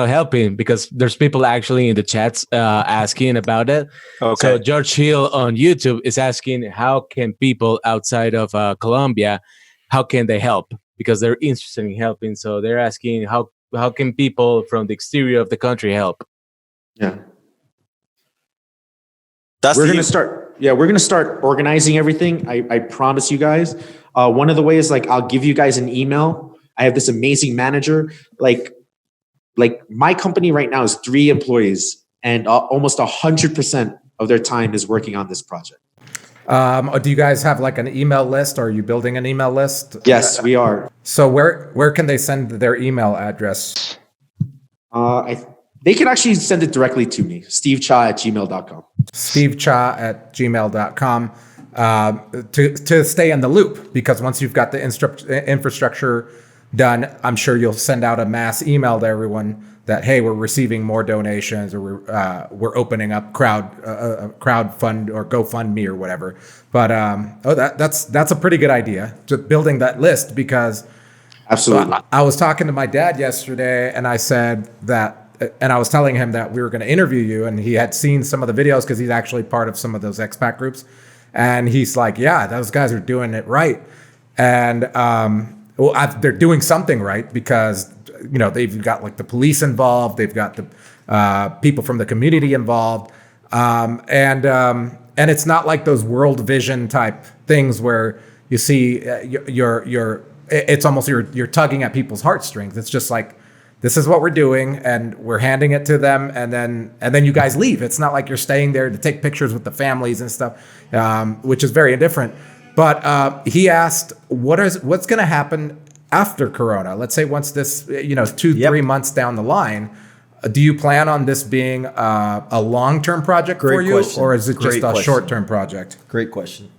helping, because there's people actually in the chats asking about it. Okay. So George Hill on YouTube is asking, how can people outside of Colombia, how can they help? Because they're interested in helping. So they're asking, how can people from the exterior of the country help? Yeah. We're going to start organizing everything. I promise you guys. One of the ways, like, I'll give you guys an email. I have this amazing manager. Like my company right now is 3 employees, and almost 100% of their time is working on this project. Do you guys have like an email list? Or are you building an email list? Yes, we are. So where can they send their email address? They can actually send it directly to me, stevecha@gmail.com. stevecha@gmail.com to stay in the loop, because once you've got the infrastructure done, I'm sure you'll send out a mass email to everyone that, hey, we're receiving more donations, or we're opening up crowdfund or GoFundMe or whatever. But that's a pretty good idea, just building that list, because absolutely. I was talking to my dad yesterday, and I said that. And I was telling him that we were going to interview you, and he had seen some of the videos because he's actually part of some of those expat groups. And he's like, yeah, those guys are doing it right. And they're doing something right, because, you know, they've got like the police involved. They've got the people from the community involved. And it's not like those World Vision type things where you see it's almost you're tugging at people's heartstrings. It's just like, this is what we're doing, and we're handing it to them, and then you guys leave. It's not like you're staying there to take pictures with the families and stuff, which is very different. But he asked, what's going to happen after Corona? Let's say once this, 2-3 months down the line, do you plan on this being a long-term project for you, or is it just a short-term project? Great question.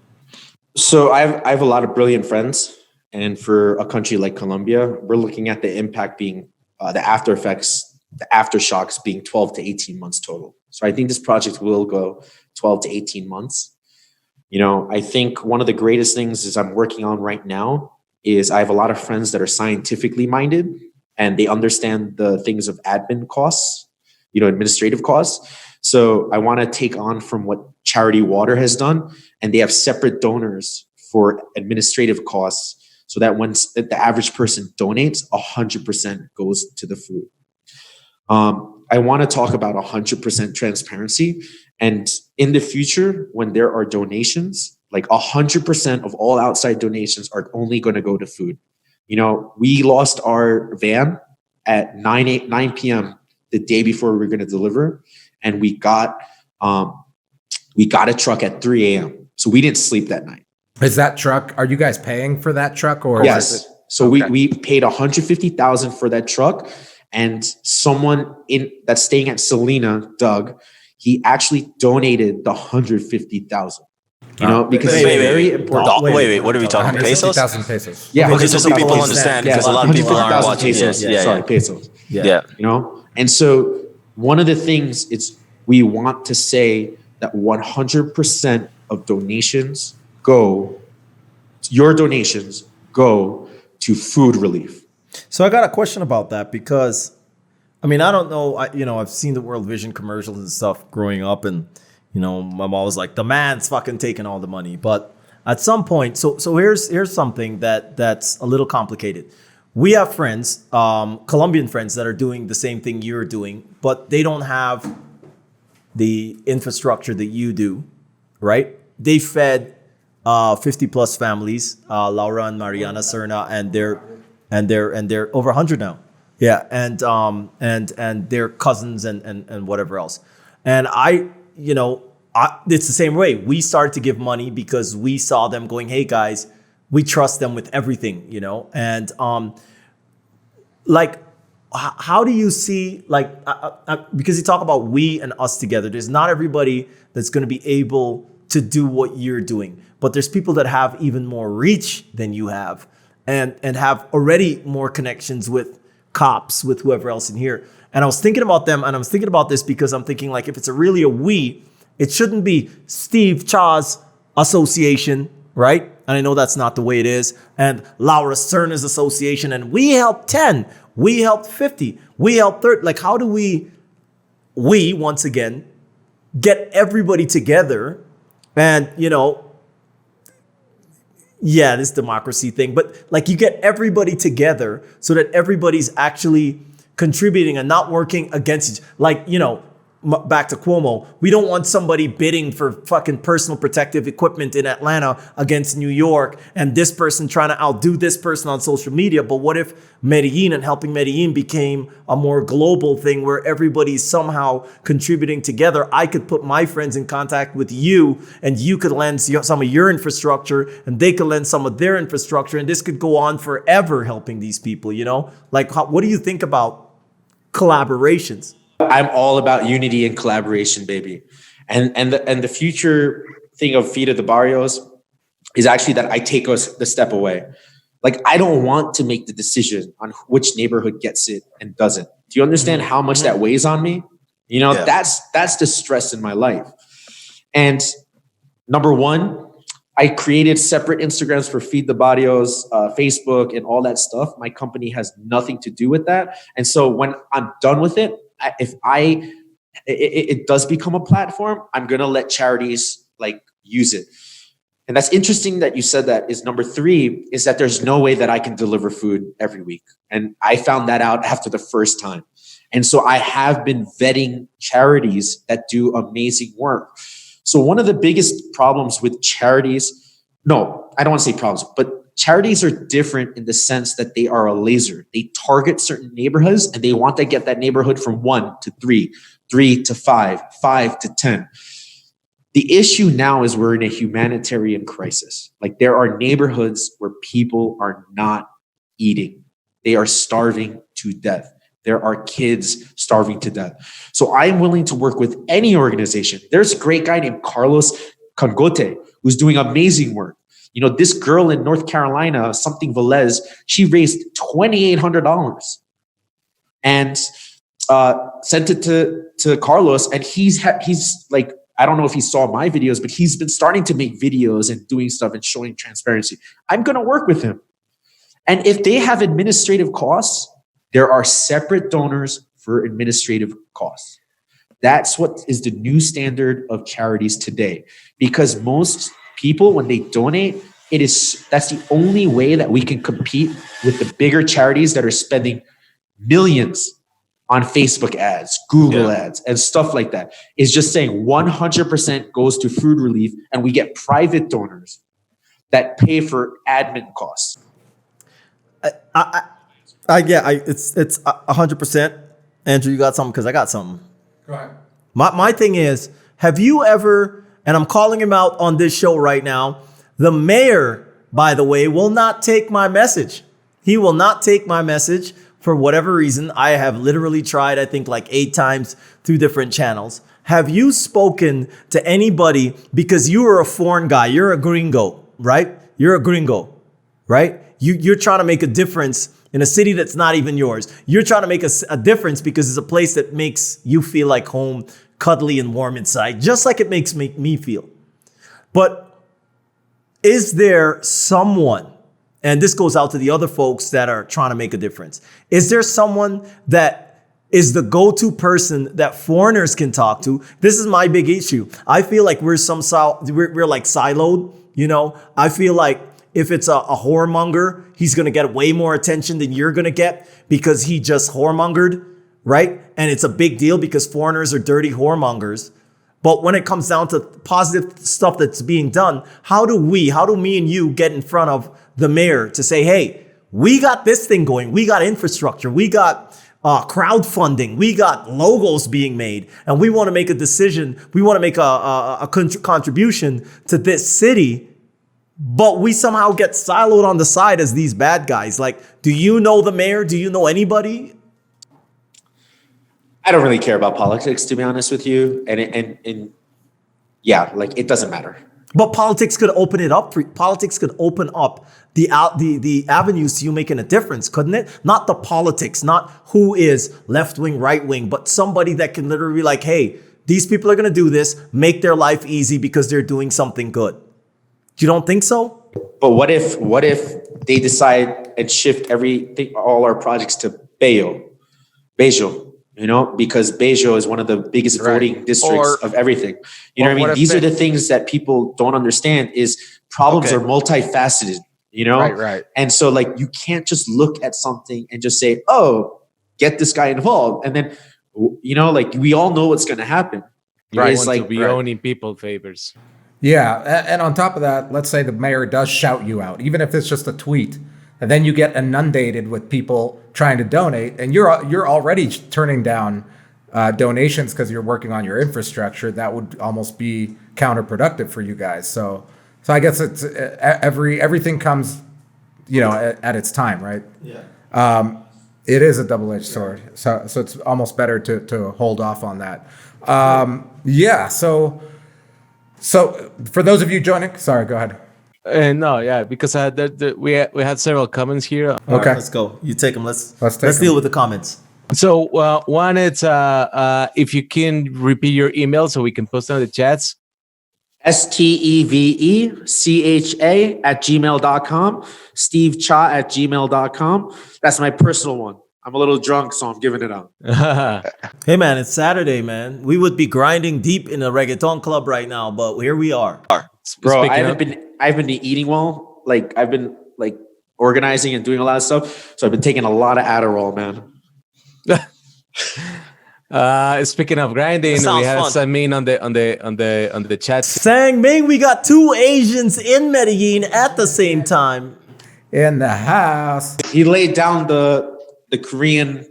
So I have a lot of brilliant friends, and for a country like Colombia, we're looking at the impact being the after effects, the aftershocks being 12 to 18 months total. So I think this project will go 12 to 18 months. You know, I think one of the greatest things is I'm working on right now is I have a lot of friends that are scientifically minded, and they understand the things of admin costs, administrative costs. So I want to take on from what Charity Water has done, and they have separate donors for administrative costs, so that when the average person donates, 100% goes to the food. I want to talk about 100% transparency. And in the future, when there are donations, like 100% of all outside donations are only going to go to food. You know, we lost our van at 9 p.m. the day before we were going to deliver. And we got a truck at 3 a.m. So we didn't sleep that night. Is that truck, are you guys paying for that truck, or? Yes. Is it, so okay. we paid $150,000 for that truck, and someone that's staying at Selena, Doug, he actually donated the $150,000. Because it's very important. Wait, what are we talking? Pesos? 150,000 pesos. Yeah. Okay, so people understand, because a lot of people aren't watching. Pesos. Yeah. Sorry, pesos. Yeah. You know, And so one of the things we want to say that 100% of your donations go to food relief. So I got a question about that because, I mean, I don't know. I've seen the World Vision commercials and stuff growing up, and my mom was like, "The man's fucking taking all the money." But at some point, so here's something that's a little complicated. We have friends, Colombian friends, that are doing the same thing you're doing, but they don't have the infrastructure that you do, right? They fed 50 plus families, Laura and Mariana Serna, and they're over 100 now. Yeah, and their cousins and whatever else. And it's the same way. We started to give money because we saw them going, "Hey guys, we trust them with everything," And how do you see, because you talk about we and us together, there's not everybody that's going to be able to do what you're doing, but there's people that have even more reach than you have and have already more connections with cops, with whoever else in here. And I was thinking about them, and I was thinking about this because I'm thinking, like, if it's really a we, it shouldn't be Steve Cha's association, right? And I know that's not the way it is. And Laura Serna's association, and we helped 10, we helped 50, we helped 30. Like, how do we once again get everybody together and, this democracy thing, but like, you get everybody together so that everybody's actually contributing and not working against each, back to Cuomo, we don't want somebody bidding for fucking personal protective equipment in Atlanta against New York and this person trying to outdo this person on social media. But what if Medellin and helping Medellin became a more global thing where everybody's somehow contributing together? I could put my friends in contact with you, and you could lend some of your infrastructure and they could lend some of their infrastructure, and this could go on forever helping these people, what do you think about collaborations? I'm all about unity and collaboration, baby. And the future thing of Feed of the Barrios is actually that I take us the step away. Like, I don't want to make the decision on which neighborhood gets it and doesn't. Do you understand how much that weighs on me? That's the stress in my life. And number one, I created separate Instagrams for Feed the Barrios, Facebook, and all that stuff. My company has nothing to do with that. And so when I'm done with it, if it does become a platform, I'm going to let charities use it. And that's interesting that you said that. Is number 3 is that there's no way that I can deliver food every week. And I found that out after the first time. And so I have been vetting charities that do amazing work. So one of the biggest problems with charities, no, I don't want to say problems, but charities are different in the sense that they are a laser. They target certain neighborhoods, and they want to get that neighborhood from 1 to 3, 3 to 5, 5 to 10. The issue now is we're in a humanitarian crisis. Like, there are neighborhoods where people are not eating. They are starving to death. There are kids starving to death. So I am willing to work with any organization. There's a great guy named Carlos Congote who's doing amazing work. This girl in North Carolina, something Velez, she raised $2,800 and sent it to Carlos. And he's like, I don't know if he saw my videos, but he's been starting to make videos and doing stuff and showing transparency. I'm going to work with him. And if they have administrative costs, there are separate donors for administrative costs. That's what is the new standard of charities today. Because most people, when they donate, that's the only way that we can compete with the bigger charities that are spending millions on Facebook ads, Google ads, and stuff like that. Is just saying 100% goes to food relief, and we get private donors that pay for admin costs. It's 100%. Andrew, you got something? Because I got something. Go ahead. My thing is, have you ever, and I'm calling him out on this show right now, the mayor, by the way, will not take my message. He will not take my message for whatever reason. I have literally tried, I think, 8 times through different channels. Have you spoken to anybody, because you are a foreign guy, you're a gringo, right? You're a gringo, right? you're trying to make a difference in a city that's not even yours. You're trying to make a difference because it's a place that makes you feel like home, cuddly and warm inside, just like it makes me feel. But is there someone, and this goes out to the other folks that are trying to make a difference, is there someone that is the go-to person that foreigners can talk to? This is my big issue. I feel like we're like siloed, you know? I feel like if it's a whoremonger, he's going to get way more attention than you're going to get because he just whoremongered, right? And it's a big deal because foreigners are dirty whoremongers. But when it comes down to positive stuff that's being done, how do me and you get in front of the mayor to say, hey, we got this thing going. We got infrastructure. We got crowdfunding. We got logos being made, and we want to make a decision. We want to make a contribution to this city, but we somehow get siloed on the side as these bad guys. Like, do you know the mayor? Do you know anybody? I don't really care about politics, to be honest with you. And yeah, like it doesn't matter. But politics could open it up. Politics could open up the avenues to you making a difference, couldn't it? Not the politics, not who is left wing, right wing, but somebody that can literally be like, hey, these people are going to do this, make their life easy because they're doing something good. You don't think so? But what if they decide and shift all our projects to Bello, you know, because Barrio is one of the biggest voting districts of everything. You know what I mean? These are the things that people don't understand is problems are multifaceted, you know? Right. And so like, you can't just look at something and just say, oh, get this guy involved. And then, you know, like we all know what's going to happen. Right. It's like to be owning people favors. Yeah. And on top of that, let's say the mayor does shout you out, even if it's just a tweet. And then you get inundated with people trying to donate, and you're already turning down donations because you're working on your infrastructure. That would almost be counterproductive for you guys. So I guess it's everything comes, you know, at its time, right? Yeah. It is a double-edged sword. So it's almost better to hold off on that. Yeah. So for those of you joining, sorry, go ahead. No, yeah, because we had several comments here. Okay, All right, let's go. You take them. Let's deal with the comments. So one, it's if you can repeat your email so we can post on the chats. stevecha@gmail.com, stevecha@gmail.com. That's my personal one. I'm a little drunk, so I'm giving it out. Hey man, it's Saturday, man. We would be grinding deep in a reggaeton club right now, but here we are. Bro, I've been eating well. Like I've been like organizing and doing a lot of stuff. So I've been taking a lot of Adderall, man. Speaking of grinding, we had Samin on the chat. Sang Ming, we got two Asians in Medellin at the same time. In the house. He laid down the Korean,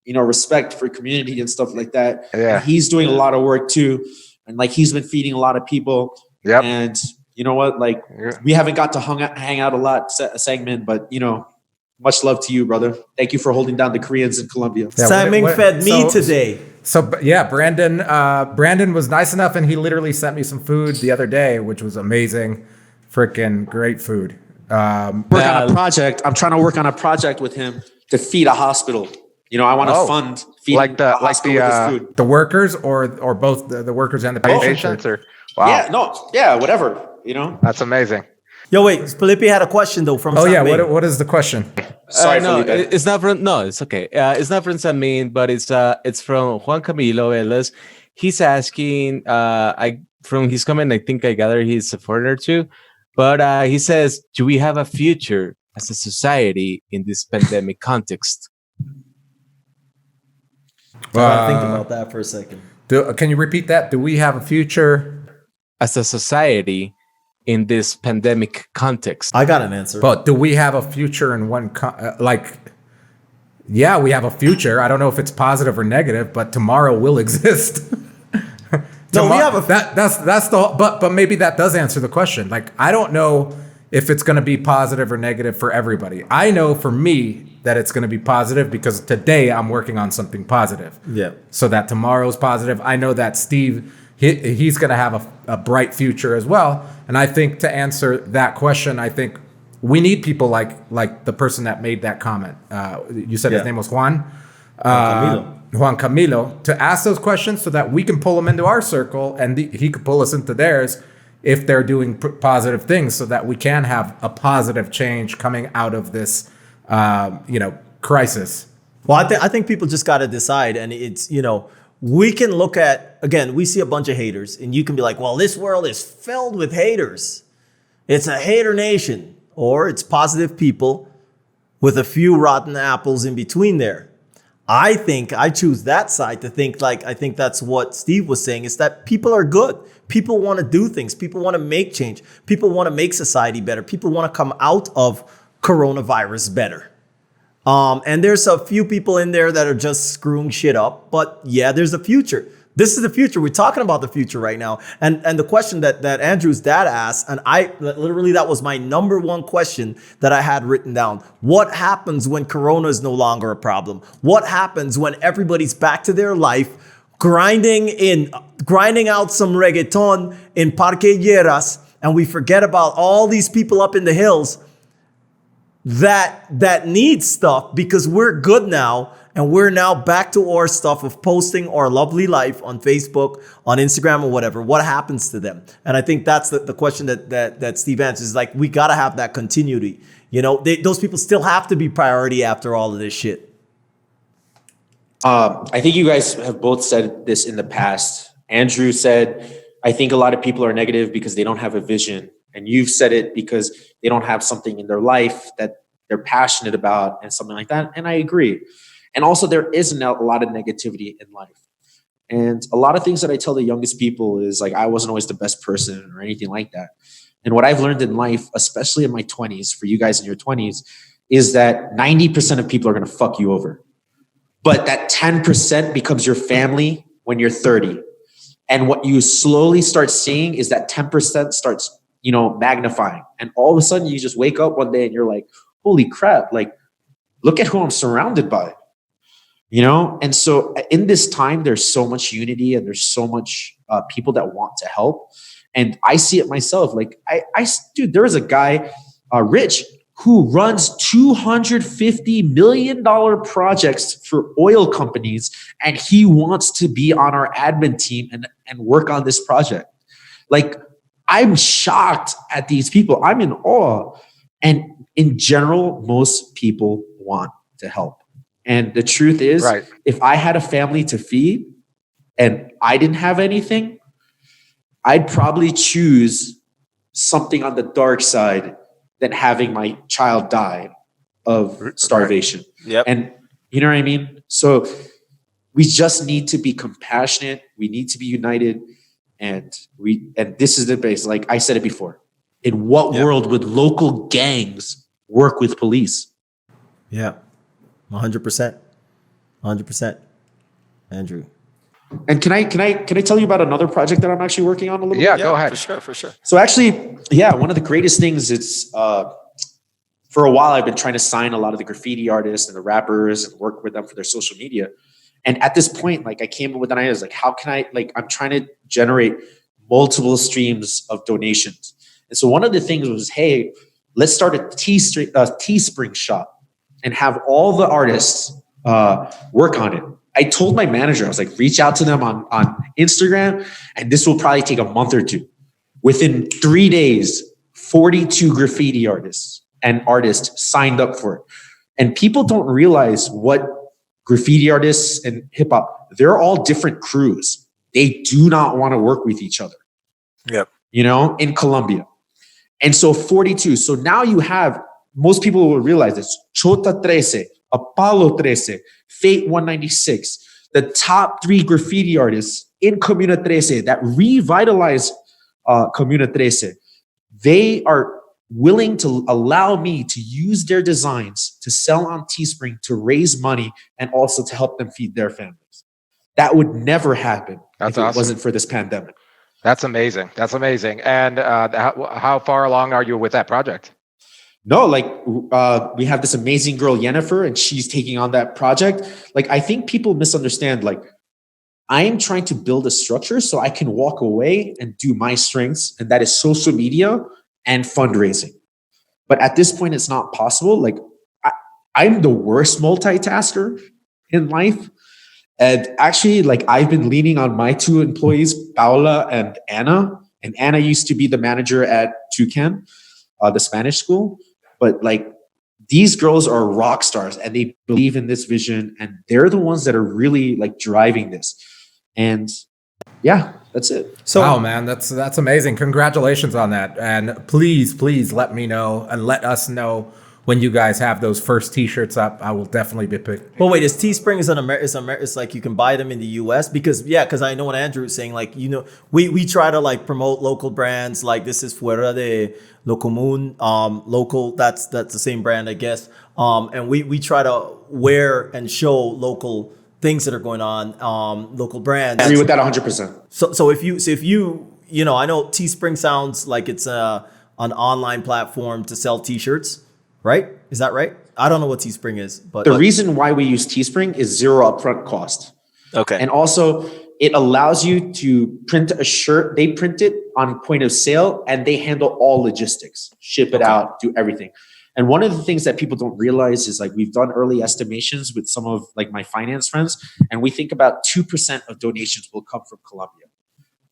you know, respect for community and stuff like that. Yeah. And he's doing a lot of work too. And like he's been feeding a lot of people. Yep. And you know what? Like we haven't got to hang out a lot, Sangmin, but you know, much love to you, brother. Thank you for holding down the Koreans in Colombia. Yeah, Sangmin fed me today. So yeah, Brandon was nice enough, and he literally sent me some food the other day, which was amazing, freaking great food. On a project. I'm trying to work on a project with him to feed a hospital. You know, I want to fund feeding a hospital with his food. The workers or both the workers and the patients. Wow. Whatever. You know, that's amazing. Yo, wait, Felipe had a question though from. Yeah, what is the question? Sorry, no, Felipe. it's not from. No, it's okay. It's not from Samin, but it's from Juan Camilo Velas. He's asking. From his comment, I think I gather he's a foreigner too, but he says, "Do we have a future as a society in this pandemic context?" Think about that for a second. Can you repeat that? Do we have a future as a society in this pandemic context? I got an answer. But do we have a future in one? Yeah, we have a future. I don't know if it's positive or negative, but tomorrow will exist. No, we have a that's the. But maybe that does answer the question. Like I don't know if it's going to be positive or negative for everybody. I know for me that it's going to be positive because today I'm working on something positive. Yeah. So that tomorrow's positive. I know that Steve, he's going to have a bright future as well. And I think to answer that question, I think we need people like the person that made that comment. You said his name was Juan. Juan Camilo, to ask those questions so that we can pull them into our circle and he could pull us into theirs if they're doing positive things, so that we can have a positive change coming out of this, crisis. Well, I think people just got to decide, and it's, we can look at, again, we see a bunch of haters, and you can be like, well, this world is filled with haters. It's a hater nation, or it's positive people with a few rotten apples in between there. I think I choose that side to think like, I think that's what Steve was saying, is that people are good. People want to do things. People want to make change. People want to make society better. People want to come out of coronavirus better. And there's a few people in there that are just screwing shit up. But yeah, there's a future. This is the future. We're talking about the future right now. And the question that Andrew's dad asked, and I literally, that was my number one question that I had written down. What happens when Corona is no longer a problem? What happens when everybody's back to their life, grinding out some reggaeton in Parque Lleras, and we forget about all these people up in the hills that need stuff, because we're good now and we're now back to our stuff of posting our lovely life on Facebook, on Instagram, or whatever. What happens to them? And I think that's the question that Steve answers, is like, we got to have that continuity. Those people still have to be priority after all of this shit. I think you guys have both said this in the past. Andrew said, I think a lot of people are negative because they don't have a vision. And you've said it because they don't have something in their life that they're passionate about and something like that. And I agree. And also, there is a lot of negativity in life. And a lot of things that I tell the youngest people is like, I wasn't always the best person or anything like that. And what I've learned in life, especially in my 20s, for you guys in your 20s, is that 90% of people are going to fuck you over. But that 10% becomes your family when you're 30. And what you slowly start seeing is that 10% starts magnifying. And all of a sudden you just wake up one day and you're like, holy crap, like, look at who I'm surrounded by, And so in this time, there's so much unity and there's so much people that want to help. And I see it myself. Like, dude, there is a guy, Rich, who runs $250 million projects for oil companies. And he wants to be on our admin team and work on this project. Like, I'm shocked at these people. I'm in awe. And in general, most people want to help. And the truth is, right, if I had a family to feed and I didn't have anything, I'd probably choose something on the dark side than having my child die of starvation. Yep. And you know what I mean? So we just need to be compassionate. We need to be united. And this is the base. Like I said it before. In what world would local gangs work with police? Yeah. 100%. 100%. Andrew. And can I tell you about another project that I'm actually working on a little bit? Yeah, go ahead. For sure. So actually, one of the greatest things is for a while I've been trying to sign a lot of the graffiti artists and the rappers and work with them for their social media. And at this point, like, I came up with an idea. I was like, how can I, like, I'm trying to generate multiple streams of donations. And so one of the things was, hey, let's start a Teespring shop and have all the artists work on it. I told my manager, I was like, reach out to them on Instagram, and this will probably take a month or two. Within 3 days, 42 graffiti artists signed up for it. And people don't realize what graffiti artists and hip hop, they're all different crews. They do not want to work with each other. Yep. In Colombia. And so 42. So now you have, most people will realize this, Chota 13, Apollo 13, Fate 196, the top 3 graffiti artists in Comuna 13 that revitalize Comuna 13. They are willing to allow me to use their designs to sell on Teespring to raise money and also to help them feed their families. That would never happen if it wasn't for this pandemic. That's amazing. And how far along are you with that project? No, like we have this amazing girl, Yennefer, and she's taking on that project. Like, I think people misunderstand, like, I am trying to build a structure so I can walk away and do my strengths, and that is social media and fundraising. But at this point, it's not possible. Like I'm the worst multitasker in life. And actually, like I've been leaning on my two employees, Paula and Anna. And Anna used to be the manager at Toucan, the Spanish school. But like these girls are rock stars and they believe in this vision. And they're the ones that are really like driving this. And yeah, that's it. So, wow, man, that's amazing. Congratulations on that. And please let me know and let us know when you guys have those first T-shirts up. I will definitely be picking. Well, wait, is Teespring it's like you can buy them in the U.S. because I know what Andrew was saying. Like, you know, we try to like promote local brands. Like this is Fuera de Lo Común, local. That's the same brand, I guess. And we try to wear and show local things that are going on, local brands. I agree with that 100%. So if you know, I know Teespring sounds like it's an online platform to sell T-shirts. Right? Is that right? I don't know what Teespring is, but the reason why we use Teespring is zero upfront cost. Okay. And also it allows you to print a shirt. They print it on point of sale and they handle all logistics, ship it out, do everything. And one of the things that people don't realize is like we've done early estimations with some of like my finance friends, and we think about 2% of donations will come from Colombia.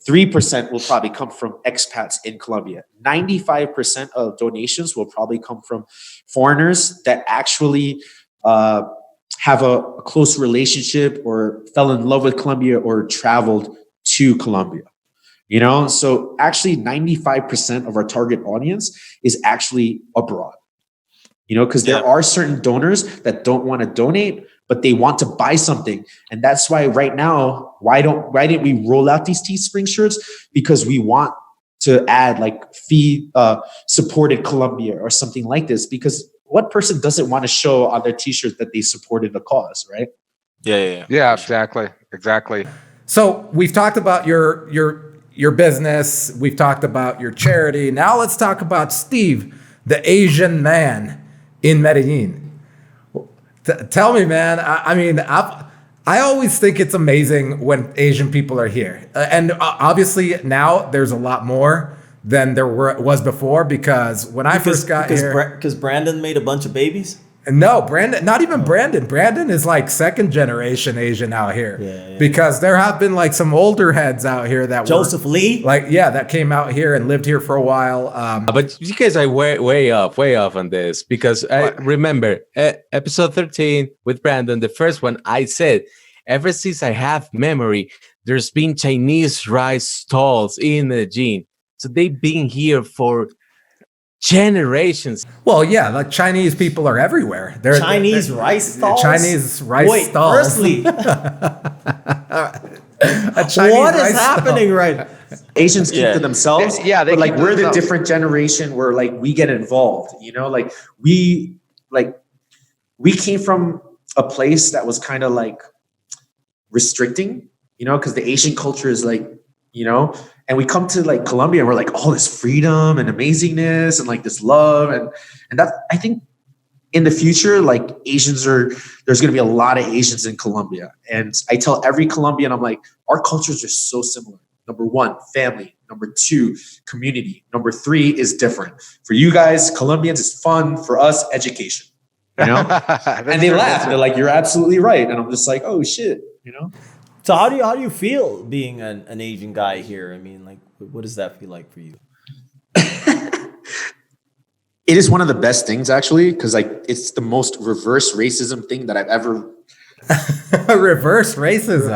3% will probably come from expats in Colombia. 95% of donations will probably come from foreigners that actually have a close relationship or fell in love with Colombia or traveled to Colombia. You know, so actually 95% of our target audience is actually abroad. You know, because there are certain donors that don't want to donate, but they want to buy something. And that's why right now, why didn't we roll out these Teespring shirts? Because we want to add like fee supported Colombia or something like this. Because what person doesn't want to show on their T-shirt that they supported the cause, right? Yeah, exactly. So we've talked about your business. We've talked about your charity. Now let's talk about Steve, the Asian man in Medellin. Tell me, man. I always think it's amazing when Asian people are here, and obviously now there's a lot more than there was before. Because when I first got here, because Brandon made a bunch of babies. No, Brandon, not even Brandon. Brandon is like second generation Asian out here. Yeah. Because there have been like some older heads out here that Joseph Lee, that came out here and lived here for a while. But you guys are way off on this, because I remember episode 13 with Brandon, the first one, I said, ever since I have memory, there's been Chinese rice stalls in Medellin. So they've been here for generations. Well, yeah, like Chinese people are everywhere. Chinese rice stalls. Stalls. Firstly, what is happening right? Asians keep to themselves. Yeah, but like we're the different generation where like we get involved. You know, like we came from a place that was kind of like restricting. You know, because the Asian culture is like, you know. And we come to like Colombia and we're like, oh, this freedom and amazingness and like this love. And that, I think in the future, like there's going to be a lot of Asians in Colombia. And I tell every Colombian, I'm like, our cultures are so similar. Number one, family. Number two, community. Number three is different. For you guys, Colombians, it's fun. For us, education. You know? And they laugh. They're like, you're absolutely right. And I'm just like, oh shit, you know? So how do you feel being an Asian guy here? I mean, like, what does that feel like for you? It is one of the best things, actually, because like it's the most reverse racism thing that I've ever. Reverse racism.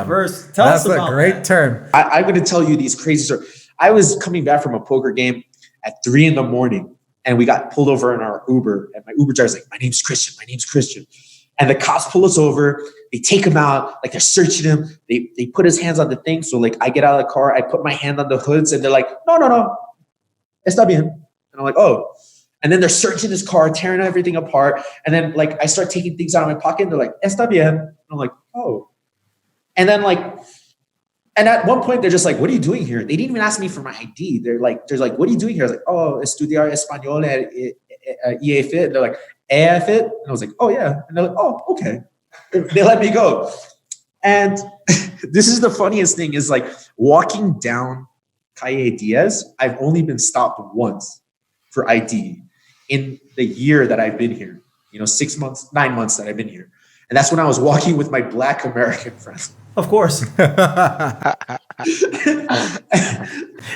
Tell us about That's a great term. I'm going to tell you these crazy stories. I was coming back from a poker game at 3 a.m. and we got pulled over in our Uber. And my Uber driver's like, my name's Christian. And the cops pull us over. They take him out, like they're searching him. They put his hands on the thing. So like I get out of the car, I put my hand on the hoods, and they're like, no, está bien. And I'm like, oh. And then they're searching his car, tearing everything apart. And then like I start taking things out of my pocket, and they're like, está bien. And I'm like, oh. And then and at one point they're just like, what are you doing here? They didn't even ask me for my ID. They're like, what are you doing here? I was like, oh, estudiar español at EAFIT. They're like, EAFIT? And I was like, oh yeah. And they're like, oh, okay. They let me go. And this is the funniest thing is like walking down Calle Diaz, I've only been stopped once for ID. in the year that I've been here. 6 months, 9 months that I've been here. And that's when I was walking with my Black American friends. Of course. And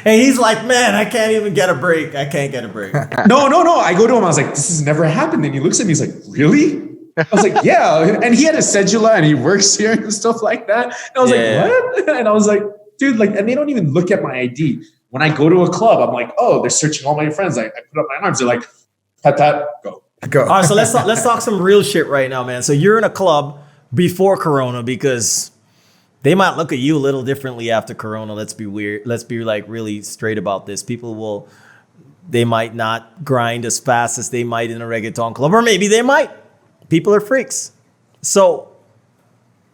he's like, man, I can't even get a break. I can't get a break. No. I go to him. I was like, this has never happened. And he looks at me. He's like, really? I was like, yeah. And he had a cedula and he works here and stuff like that. And I was like, what? And I was like, dude, like, and they don't even look at my ID. When I go to a club, I'm like, oh, they're searching all my friends. I put up my arms. They're like, pat, go. All right, so let's talk some real shit right now, man. So you're in a club before Corona because they might look at you a little differently after Corona. Let's be weird. Let's be like really straight about this. They might not grind as fast as they might in a reggaeton club, or maybe they might. People are freaks. So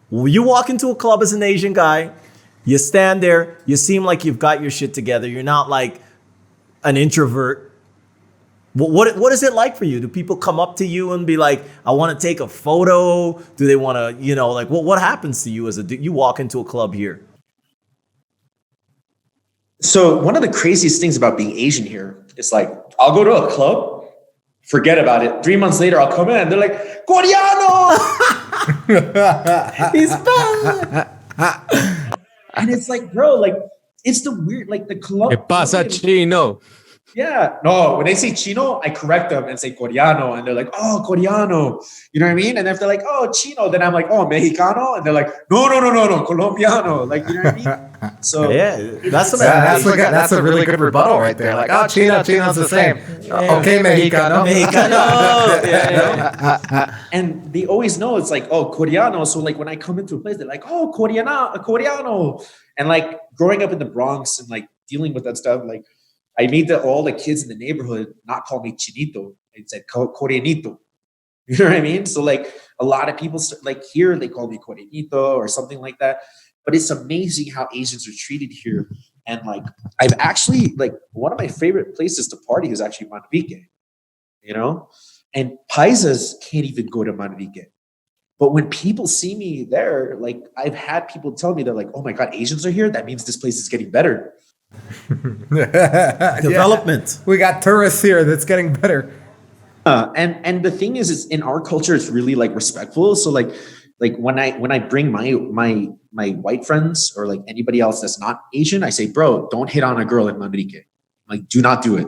you walk into a club as an Asian guy, you stand there, you seem like you've got your shit together. You're not like an introvert. What is it like for you? Do people come up to you and be like, I want to take a photo? Do they want to, like what happens to you as you walk into a club here? So one of the craziest things about being Asian here is like, I'll go to a club, forget about it. 3 months later, I'll come in and they're like, Coreano! He's back. And it's like, bro, like, it's the weird, like the club. ¿Qué pasa, chino? Yeah. No, when they say Chino, I correct them and say Coreano. And they're like, oh, Coreano. You know what I mean? And if they're like, oh, Chino, then I'm like, oh, Mexicano. And they're like, no, Colombiano. Like, you know what I mean? So yeah, that's a really good rebuttal right there. Like, oh, Chino's the same. Okay, Mexicano. Yeah. And they always know it's like, oh, Coreano. So like when I come into a place, they're like, oh, Coreano. And like growing up in the Bronx and like dealing with that stuff, like I made all the kids in the neighborhood not call me Chinito. They said Coreanito. You know what I mean? So like a lot of people like here, they call me Coreanito or something like that. But it's amazing how Asians are treated here. And like, I've actually, like, one of my favorite places to party is actually Manrique, and Paisas can't even go to Manrique. But when people see me there, like, I've had people tell me, they're like, oh my God, Asians are here? That means this place is getting better. Development. Yeah. We got tourists here. That's getting better. And the thing is in our culture, it's really like respectful. So like when I bring my white friends or like anybody else that's not Asian, I say, bro, don't hit on a girl in Manrique. Like, do not do it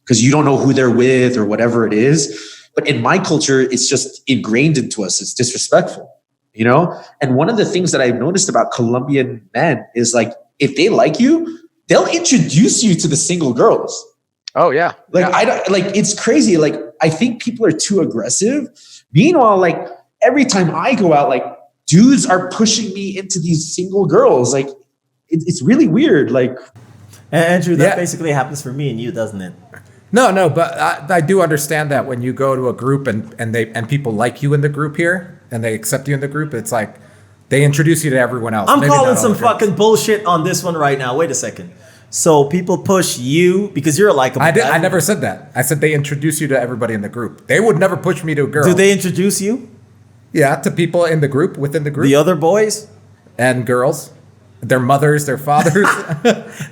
because you don't know who they're with or whatever it is. But in my culture, it's just ingrained into us. It's disrespectful, And one of the things that I've noticed about Colombian men is like, if they like you, they'll introduce you to the single girls. Oh yeah. It's crazy. Like, I think people are too aggressive. Meanwhile, like every time I go out, like dudes are pushing me into these single girls. Like it's really weird. Like, Andrew, that basically happens for me and you, doesn't it? No, but I do understand that when you go to a group and people like you in the group here and they accept you in the group, it's like they introduce you to everyone else. I'm calling some fucking bullshit on this one right now. Wait a second. So people push you because you're a likable guy. I never said that. I said they introduce you to everybody in the group. They would never push me to a girl. Do they introduce you? Yeah, to people in the group, within the group. The other boys? And girls. Their mothers, their fathers.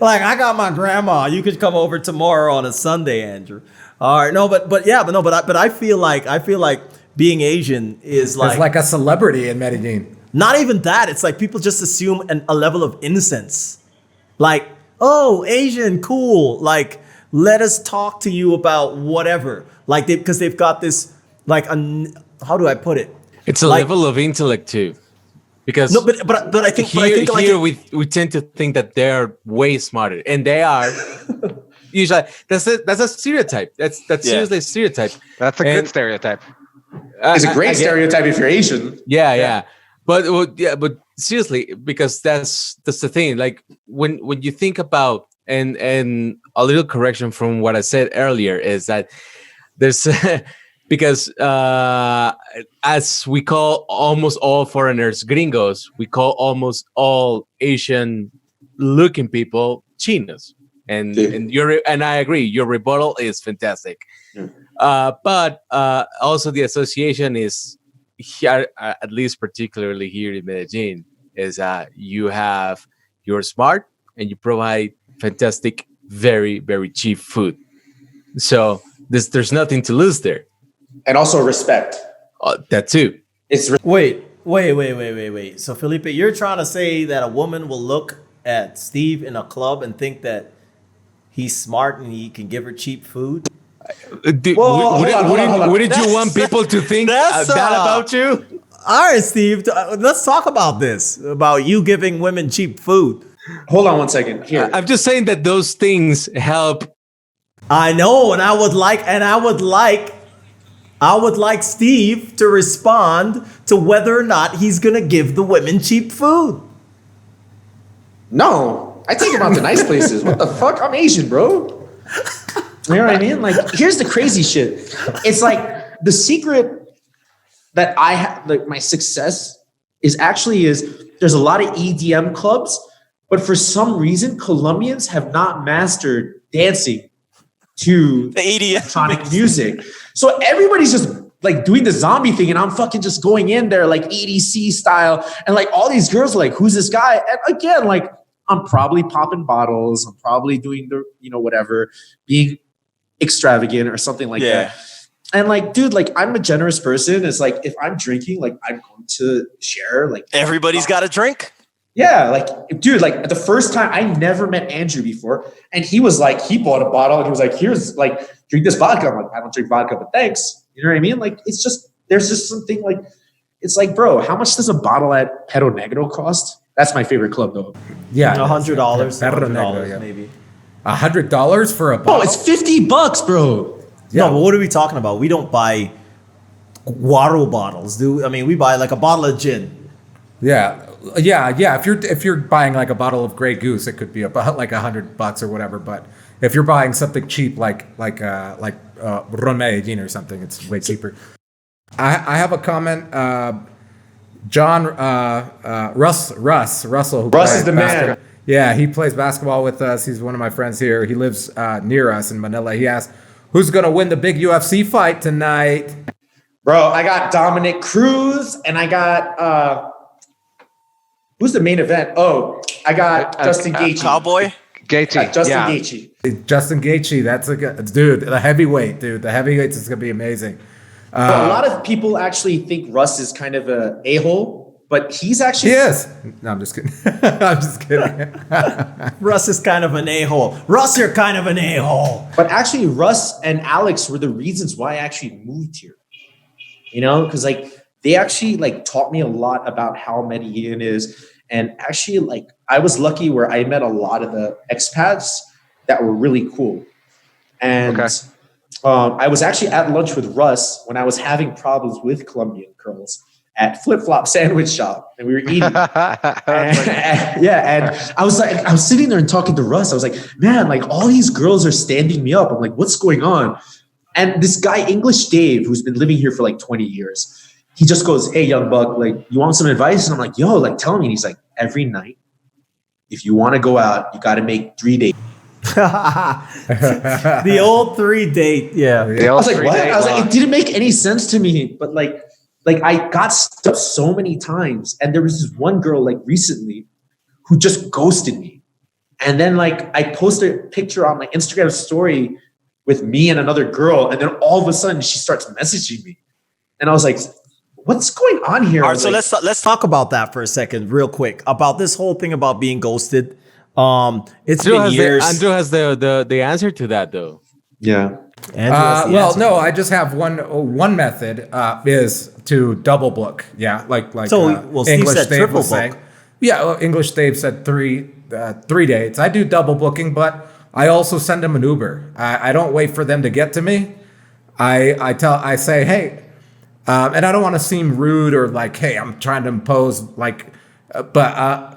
Like, I got my grandma. You could come over tomorrow on a Sunday, Andrew. All right. No, but I feel like being Asian is like... It's like a celebrity in Medellin. Not even that. It's like people just assume a level of innocence. Like, oh, Asian, cool. Like, let us talk to you about whatever. Like, because they've got this, like, how do I put it? It's a level of intellect too, because but I think here we tend to think that they're way smarter, and they are. Usually, that's a stereotype. That's seriously a stereotype. That's a good stereotype. It's a great stereotype if you're Asian. Yeah. But seriously, because that's the thing. Like when you think about and a little correction from what I said earlier is that there's because as we call almost all foreigners gringos, we call almost all Asian looking people chinos. And I agree, your rebuttal is fantastic. But also the association is here, at least particularly here in Medellin, is you're smart and you provide fantastic, very, very cheap food. So there's nothing to lose there. And also respect. That too. It's Wait. So Felipe, you're trying to say that a woman will look at Steve in a club and think that he's smart and he can give her cheap food? Wouldn't you want people to think That's, that about you? All right, Steve, let's talk about this, about you giving women cheap food. Hold on one second. Here. I'm just saying that those things help. I know, and I would like Steve to respond to whether or not he's gonna give the women cheap food. No, I take them out to nice places. What the fuck? I'm Asian, bro. You know what I mean? Like, here's the crazy shit. It's like the secret that I have, like my success is there's a lot of EDM clubs, but for some reason, Colombians have not mastered dancing to The EDM electronic music. So everybody's just like doing the zombie thing, and I'm fucking just going in there like EDC style, and like all these girls are like, who's this guy? And again, like I'm probably popping bottles, I'm probably doing the, whatever, being extravagant or something like that. And like, dude, like I'm a generous person. It's like if I'm drinking, like I'm going to share. Like Everybody's got a drink. yeah, like dude, like the first time I never met Andrew before, and he was like, he bought a bottle and he was like, here's like, drink this vodka. I'm like, I don't drink vodka, but thanks. You know what I mean? Like it's just there's just something like it's like, bro, how much does a bottle at Perro Negro cost? That's my favorite club though. Yeah, $100, Perro Negro, $100 yeah. maybe. $100 for a Oh, bottle? it's $50, bro. Yeah. No, but what are we talking about? We don't buy guaro bottles, do I mean, we buy like a bottle of gin. Yeah. If you're buying like a bottle of Grey Goose, it could be about like $100 or whatever. But if you're buying something cheap like Ron Medellin or something, it's way cheaper. I have a comment. John Russell. Who Russ plays is the man. basketball. Yeah, he plays basketball with us. He's one of my friends here. He lives near us in Manila. He asked, "Who's gonna win the big UFC fight tonight?" Bro, I got Dominic Cruz and I got who's the main event? Oh, I got Justin Gaethje. Cowboy. Gaethje. Justin yeah. Gaethje. Justin Gaethje. That's a good dude. The heavyweight, dude. The heavyweights is gonna be amazing. But a lot of people actually think Russ is kind of a a-hole, but he's actually He is. No, I'm just kidding. I'm just kidding. Russ is kind of an a-hole. Russ, you're kind of an a-hole. But actually, Russ and Alex were the reasons why I actually moved here. You know, because like they actually like taught me a lot about how Medellin is, and actually like I was lucky where I met a lot of the expats that were really cool. And I was actually at lunch with Russ when I was having problems with Colombian girls at Flip Flop Sandwich Shop, and we were eating. and I was sitting there and talking to Russ. I was like, man, like all these girls are standing me up. I'm like, what's going on? And this guy, English Dave, who's been living here for like 20 years, he just goes, hey, young buck, like, you want some advice? And I'm like, yo, like, tell me. And he's like, every night, if you want to go out, you got to make 3 dates. The old 3-date, yeah. I was like, what? I was like, it didn't make any sense to me. But like I got stuck so many times. And there was this one girl like recently who just ghosted me. And then like I posted a picture on my Instagram story with me and another girl. And then all of a sudden she starts messaging me. And I was like, what's going on here? All right, so let's talk about that for a second, real quick, about this whole thing about being ghosted. It's been years. Andrew has the answer to that though. Yeah. I just have one method is to double book. Yeah, like Steve English said Dave triple was saying. Yeah, well, English Dave said three dates. I do double booking, but I also send them an Uber. I don't wait for them to get to me. I say, hey, and I don't want to seem rude or like, hey, I'm trying to impose like, but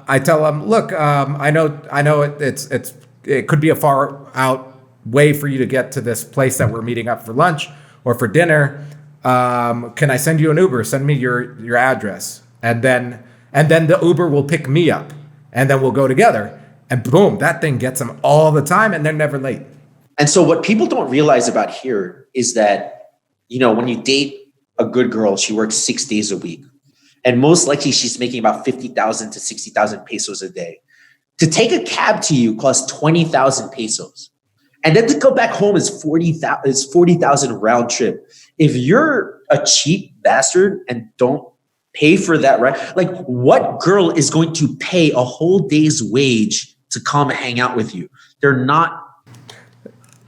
I tell them, look, I know it could be a far out way for you to get to this place that we're meeting up for lunch or for dinner. Can I send you an Uber? Send me your address, and then the Uber will pick me up, and then we'll go together. And boom, that thing gets them all the time, and they're never late. And so what people don't realize about here is that, you know, when you date a good girl, she works 6 days a week. And most likely she's making about 50,000 to 60,000 pesos a day. To take a cab to you costs 20,000 pesos. And then to go back home is 40,000 round trip. If you're a cheap bastard and don't pay for that, right? Like, what girl is going to pay a whole day's wage to come and hang out with you? They're not.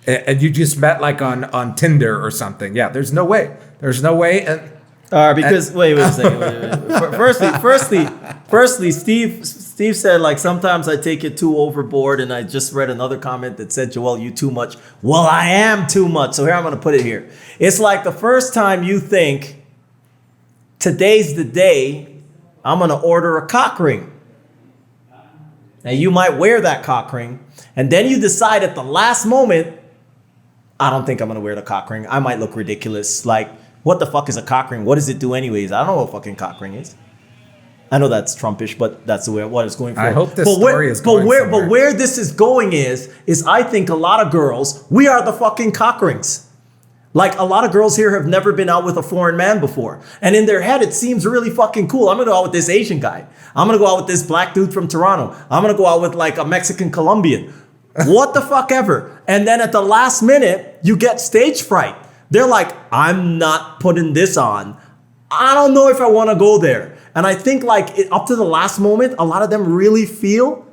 And you just met like on Tinder or something. Yeah, there's no way. There's no way. And All right, because wait a second. Firstly, Steve said like sometimes I take it too overboard, and I just read another comment that said, "Joel, you too much." Well, I am too much. So here I'm going to put it here. It's like the first time you think today's the day I'm going to order a cock ring. Now you might wear that cock ring, and then you decide at the last moment, I don't think I'm going to wear the cock ring. I might look ridiculous. Like, what the fuck is a cock ring? What does it do anyways? I don't know what a fucking cock ring is. I know that's Trumpish, but that's the way what it's going for. I hope this story is going somewhere. But where this is going is I think a lot of girls, we are the fucking cock rings. Like, a lot of girls here have never been out with a foreign man before. And in their head, it seems really fucking cool. I'm going to go out with this Asian guy. I'm going to go out with this black dude from Toronto. I'm going to go out with like a Mexican Colombian. What the fuck ever. And then at the last minute, you get stage fright. They're like, I'm not putting this on. I don't know if I want to go there. And I think like up to the last moment, a lot of them really feel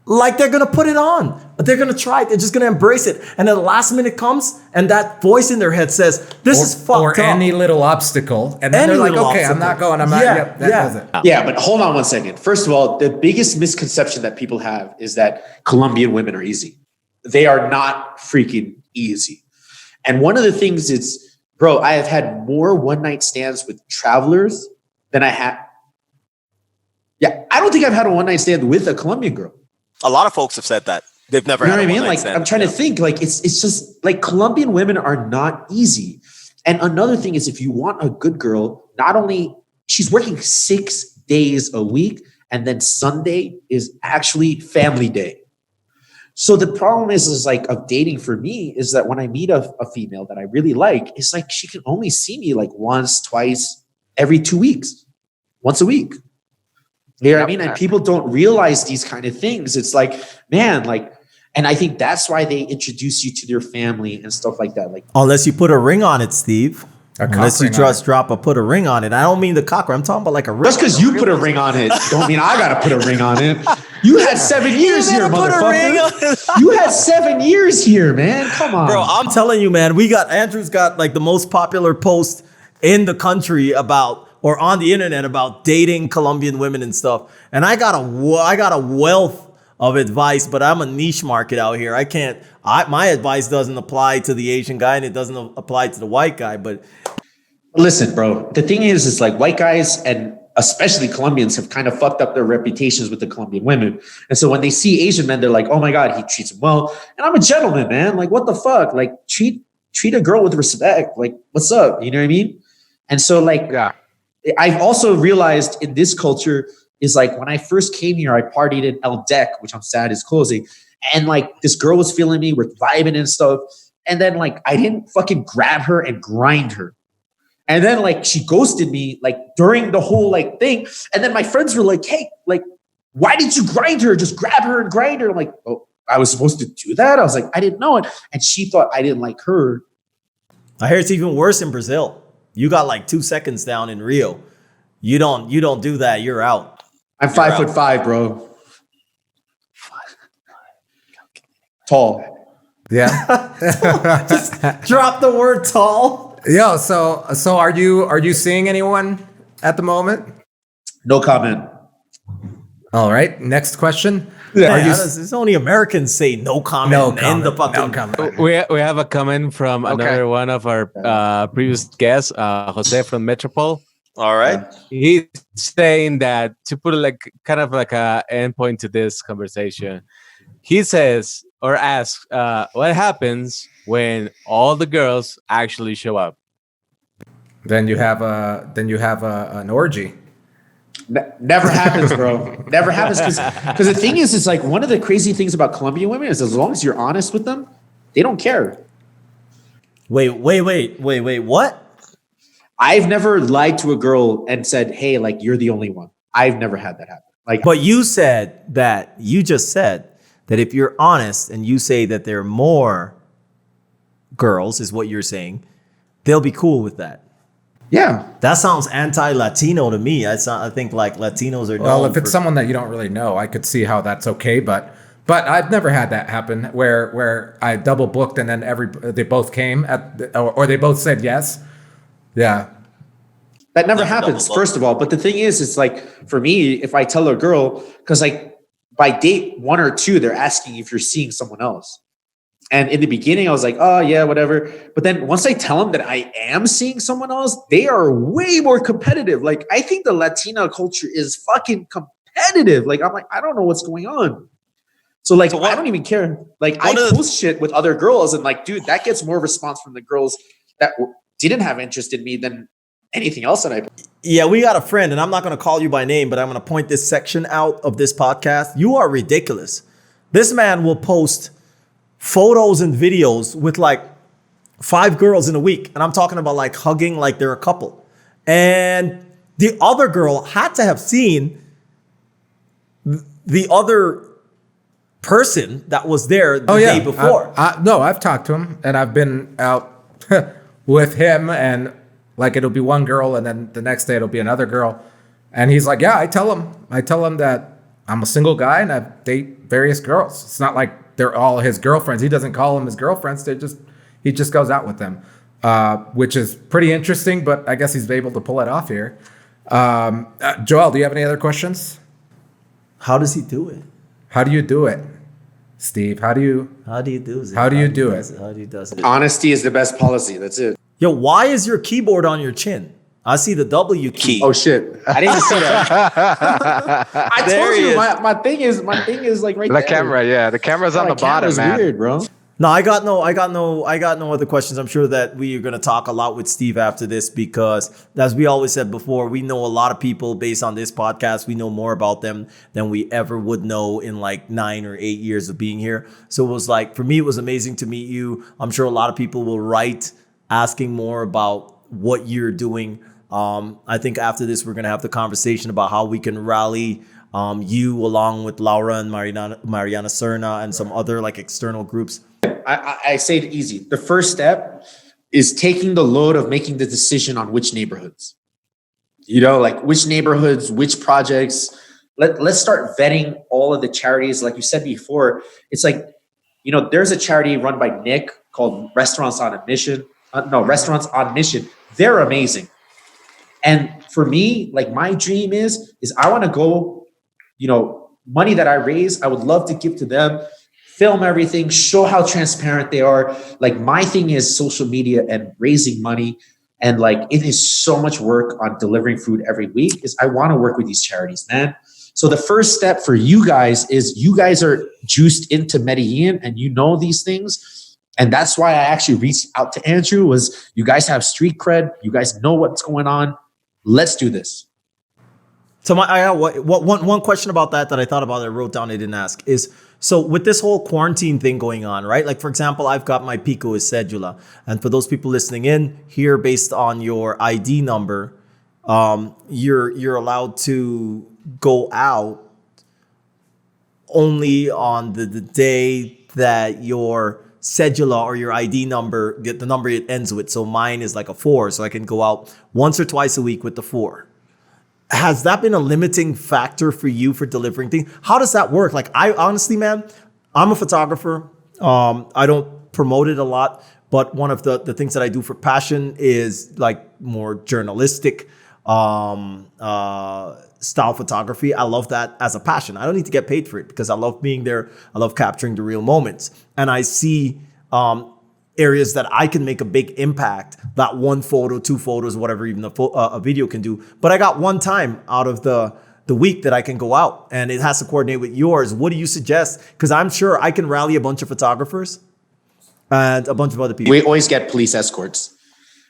like they're going to put it on. They're going to try it. They're just going to embrace it. And then the last minute comes and that voice in their head says, this is fucked or up. any little obstacle. And then they're like, okay, I'm not going. I'm not. Yeah, Yep, that does it. Yeah, but hold on one second. First of all, the biggest misconception that people have is that Colombian women are easy. They are not freaking easy. And one of the things is, bro, I have had more one-night stands with travelers than I had. Yeah, I don't think I've had a one-night stand with a Colombian girl. A lot of folks have said that. They've never You know had what I a mean? one-night Like, stand. I'm trying to think, like, it's just like Colombian women are not easy. And another thing is, if you want a good girl, not only she's working 6 days a week, and then Sunday is actually family day. So the problem is like of dating for me is that when I meet a female that I really like, it's like she can only see me like once, twice, every 2 weeks, once a week. You know what I mean? And people don't realize these kind of things. It's like, man, like, and I think that's why they introduce you to their family and stuff like that. Like, Unless you put a ring on it, Steve. Unless you just put a ring on it. I don't mean the cock ring. I'm talking about like a ring. just because you put a ring on it, don't mean I gotta put a ring on it. You had 7 years here, motherfucker. You had 7 years here, man. Come on, Bro, I'm telling you, man, Andrew's got like the most popular post in the country about, or on the internet about dating Colombian women and stuff. And I got a wealth of advice, but I'm a niche market out here. My advice doesn't apply to the Asian guy and it doesn't apply to the white guy, but listen, bro. The thing is like white guys and especially Colombians have kind of fucked up their reputations with the Colombian women. And so when they see Asian men, they're like, oh my God, he treats them well. And I'm a gentleman, man. Like, what the fuck? Like, treat a girl with respect. Like, what's up? You know what I mean? And so like, Yeah. I've also realized in this culture is like when I first came here, I partied in El Dec, which I'm sad is closing. And like this girl was feeling me, we're vibing and stuff. And then like I didn't fucking grab her and grind her. And then like she ghosted me like during the whole like thing. And then my friends were like, hey, like, why did you grind her? Just grab her and grind her. I'm like, oh, I was supposed to do that? I was like, I didn't know it. And she thought I didn't like her. I hear it's even worse in Brazil. You got like 2 seconds down in Rio. You don't do that. You're out. I'm 5'5", bro. Tall. Yeah. Just drop the word tall. Yo, so are you seeing anyone at the moment? No comment. All right. Next question. Yeah, it's only Americans say no comment. No and the comment. fucking No comment. We have a comment from another one of our previous guests, Jose from Metropole. All right. He's saying that to put like kind of like a endpoint to this conversation, he says or asks, what happens when all the girls actually show up? Then you have an orgy. Never happens, bro. Never happens because the thing is, it's like one of the crazy things about Colombian women is as long as you're honest with them, they don't care. Wait, what? I've never lied to a girl and said, hey, like you're the only one. I've never had that happen. Like, But you just said that if you're honest and you say that there are more girls, is what you're saying, they'll be cool with that. Yeah. That sounds anti-Latino to me. I think like Latinos are. Well, if it's someone that you don't really know, I could see how that's okay, but I've never had that happen where I double booked and then they both came or they both said yes. Yeah. That never happens, first of all. But the thing is, it's like, for me, if I tell a girl, because like by date 1 or 2, they're asking if you're seeing someone else. And in the beginning, I was like, oh, yeah, whatever. But then once I tell them that I am seeing someone else, they are way more competitive. Like, I think the Latina culture is fucking competitive. Like, I'm like, I don't know what's going on. So like, I don't even care. Like, I post shit with other girls and like, dude, that gets more response from the girls that didn't have interest in me than anything else that I. Yeah, we got a friend, and I'm not going to call you by name, but I'm going to point this section out of this podcast. You are ridiculous. This man will post photos and videos with like 5 girls in a week. And I'm talking about like hugging like they're a couple. And the other girl had to have seen the other person that was there the day before. No, I've talked to him and I've been out with him and like it'll be one girl and then the next day it'll be another girl. And he's like, yeah, I tell him that I'm a single guy and I date various girls. It's not like they're all his girlfriends. He doesn't call them his girlfriends. He just goes out with them, which is pretty interesting, but I guess he's able to pull it off here. Joel, do you have any other questions? How does he do it? How do you do it, Steve? How do you do it? Honesty is the best policy. That's it. Yo, why is your keyboard on your chin? I see the W key. Oh shit! I didn't even see that. I told you my thing is like right there. The camera, yeah, the camera's on the bottom, man. Weird, bro. No, I got no other questions. I'm sure that we are going to talk a lot with Steve after this because, as we always said before, we know a lot of people based on this podcast. We know more about them than we ever would know in like 9 or 8 years of being here. So it was like, for me, it was amazing to meet you. I'm sure a lot of people will write asking more about what you're doing. I think after this, we're going to have the conversation about how we can rally you along with Laura and Mariana Serna and some other like external groups. I say it easy. The first step is taking the load of making the decision on which neighborhoods, like which neighborhoods, which projects. Let's start vetting all of the charities. Like you said before, it's like, there's a charity run by Nick called Restaurants on Mission. Restaurants on Mission. They're amazing. And for me, like my dream is I want to go, money that I raise, I would love to give to them, film everything, show how transparent they are. Like my thing is social media and raising money. And like, it is so much work on delivering food every week is I want to work with these charities, man. So the first step for you guys is you guys are juiced into Medellin and these things. And that's why I actually reached out to Andrew was you guys have street cred. You guys know what's going on. Let's do this. So I got one question about that I thought about, I wrote down, I didn't ask, is so with this whole quarantine thing going on, right? Like, for example, I've got my Pico is Cedula. And for those people listening in here, based on your ID number, you're allowed to go out only on the day that your cedula or your ID number, get the number it ends with. So mine is like a 4. So I can go out once or twice a week with the 4. Has that been a limiting factor for you for delivering things? How does that work? Like, I honestly, man, I'm a photographer. I don't promote it a lot, but one of the things that I do for passion is like more journalistic style photography. I love that as a passion. I don't need to get paid for it because I love being there. I love capturing the real moments. And I see areas that I can make a big impact, that 1 photo, 2 photos, whatever even a video can do. But I got one time out of the week that I can go out and it has to coordinate with yours. What do you suggest? Because I'm sure I can rally a bunch of photographers and a bunch of other people. We always get police escorts.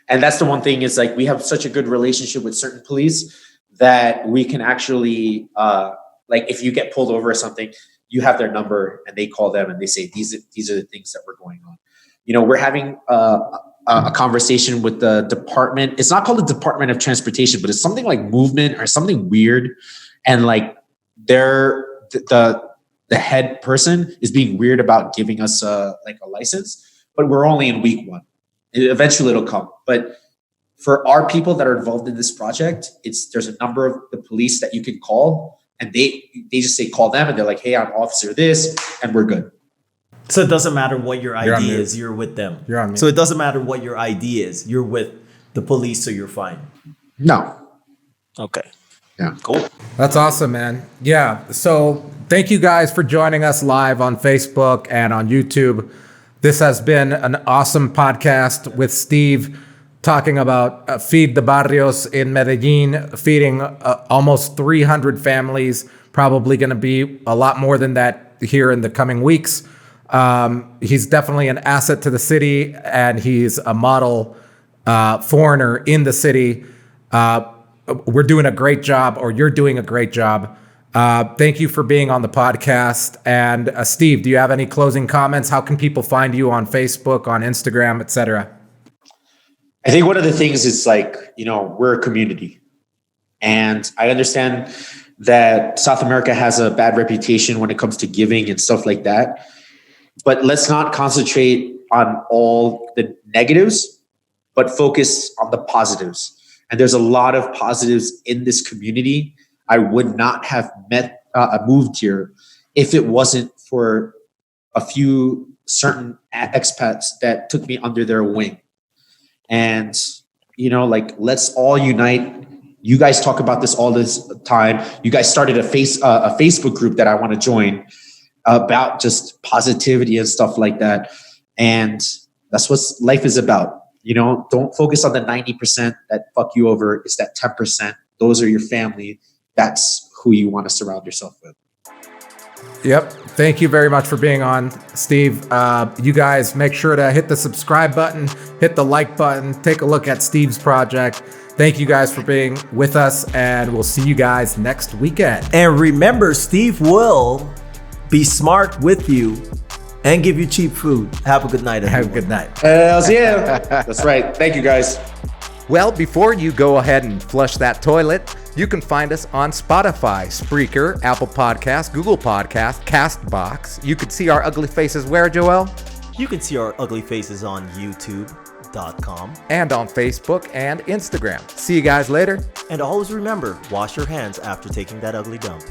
And that's the one thing is like we have such a good relationship with certain police that we can actually, like if you get pulled over or something, you have their number and they call them and they say, these are the things that were going on. We're having a conversation with the department. It's not called the Department of Transportation, but it's something like movement or something weird. And like the the head person is being weird about giving us a license, but we're only in week 1. Eventually it'll come. But for our people that are involved in this project, there's a number of the police that you can call, and they just say, call them, and they're like, hey, I'm officer this, and we're good. So it doesn't matter what your You're on ID mute. is, you're with them. You're on mute. So it doesn't matter what your ID is, you're with the police, so you're fine. No. Okay. Yeah. Cool. That's awesome, man. Yeah. So thank you guys for joining us live on Facebook and on YouTube. This has been an awesome podcast with Steve talking about Feed the Barrios in Medellin, feeding almost 300 families, probably going to be a lot more than that here in the coming weeks. He's definitely an asset to the city, and he's a model foreigner in the city. We're doing a great job, or you're doing a great job. Thank you for being on the podcast. And Steve, do you have any closing comments? How can people find you on Facebook, on Instagram, etc.? I think one of the things is we're a community, and I understand that South America has a bad reputation when it comes to giving and stuff like that. But let's not concentrate on all the negatives, but focus on the positives. And there's a lot of positives in this community. I would not have moved here if it wasn't for a few certain expats that took me under their wing. And, let's all unite. You guys talk about this all this time. You guys started a Facebook group that I want to join about just positivity and stuff like that. And that's what life is about. Don't focus on the 90% that fuck you over. It's that 10%. Those are your family. That's who you want to surround yourself with. Yep. Thank you very much for being on, Steve. You guys make sure to hit the subscribe button, hit the like button, take a look at Steve's project. Thank you guys for being with us, and we'll see you guys next weekend. And remember, Steve will be smart with you and give you cheap food. Have a good night, everyone. Have a good night. Hells yeah. That's right. Thank you, guys. Well, before you go ahead and flush that toilet, you can find us on Spotify, Spreaker, Apple Podcasts, Google Podcasts, CastBox. You can see our ugly faces where, Joel? You can see our ugly faces on YouTube.com. And on Facebook and Instagram. See you guys later. And always remember, wash your hands after taking that ugly dump.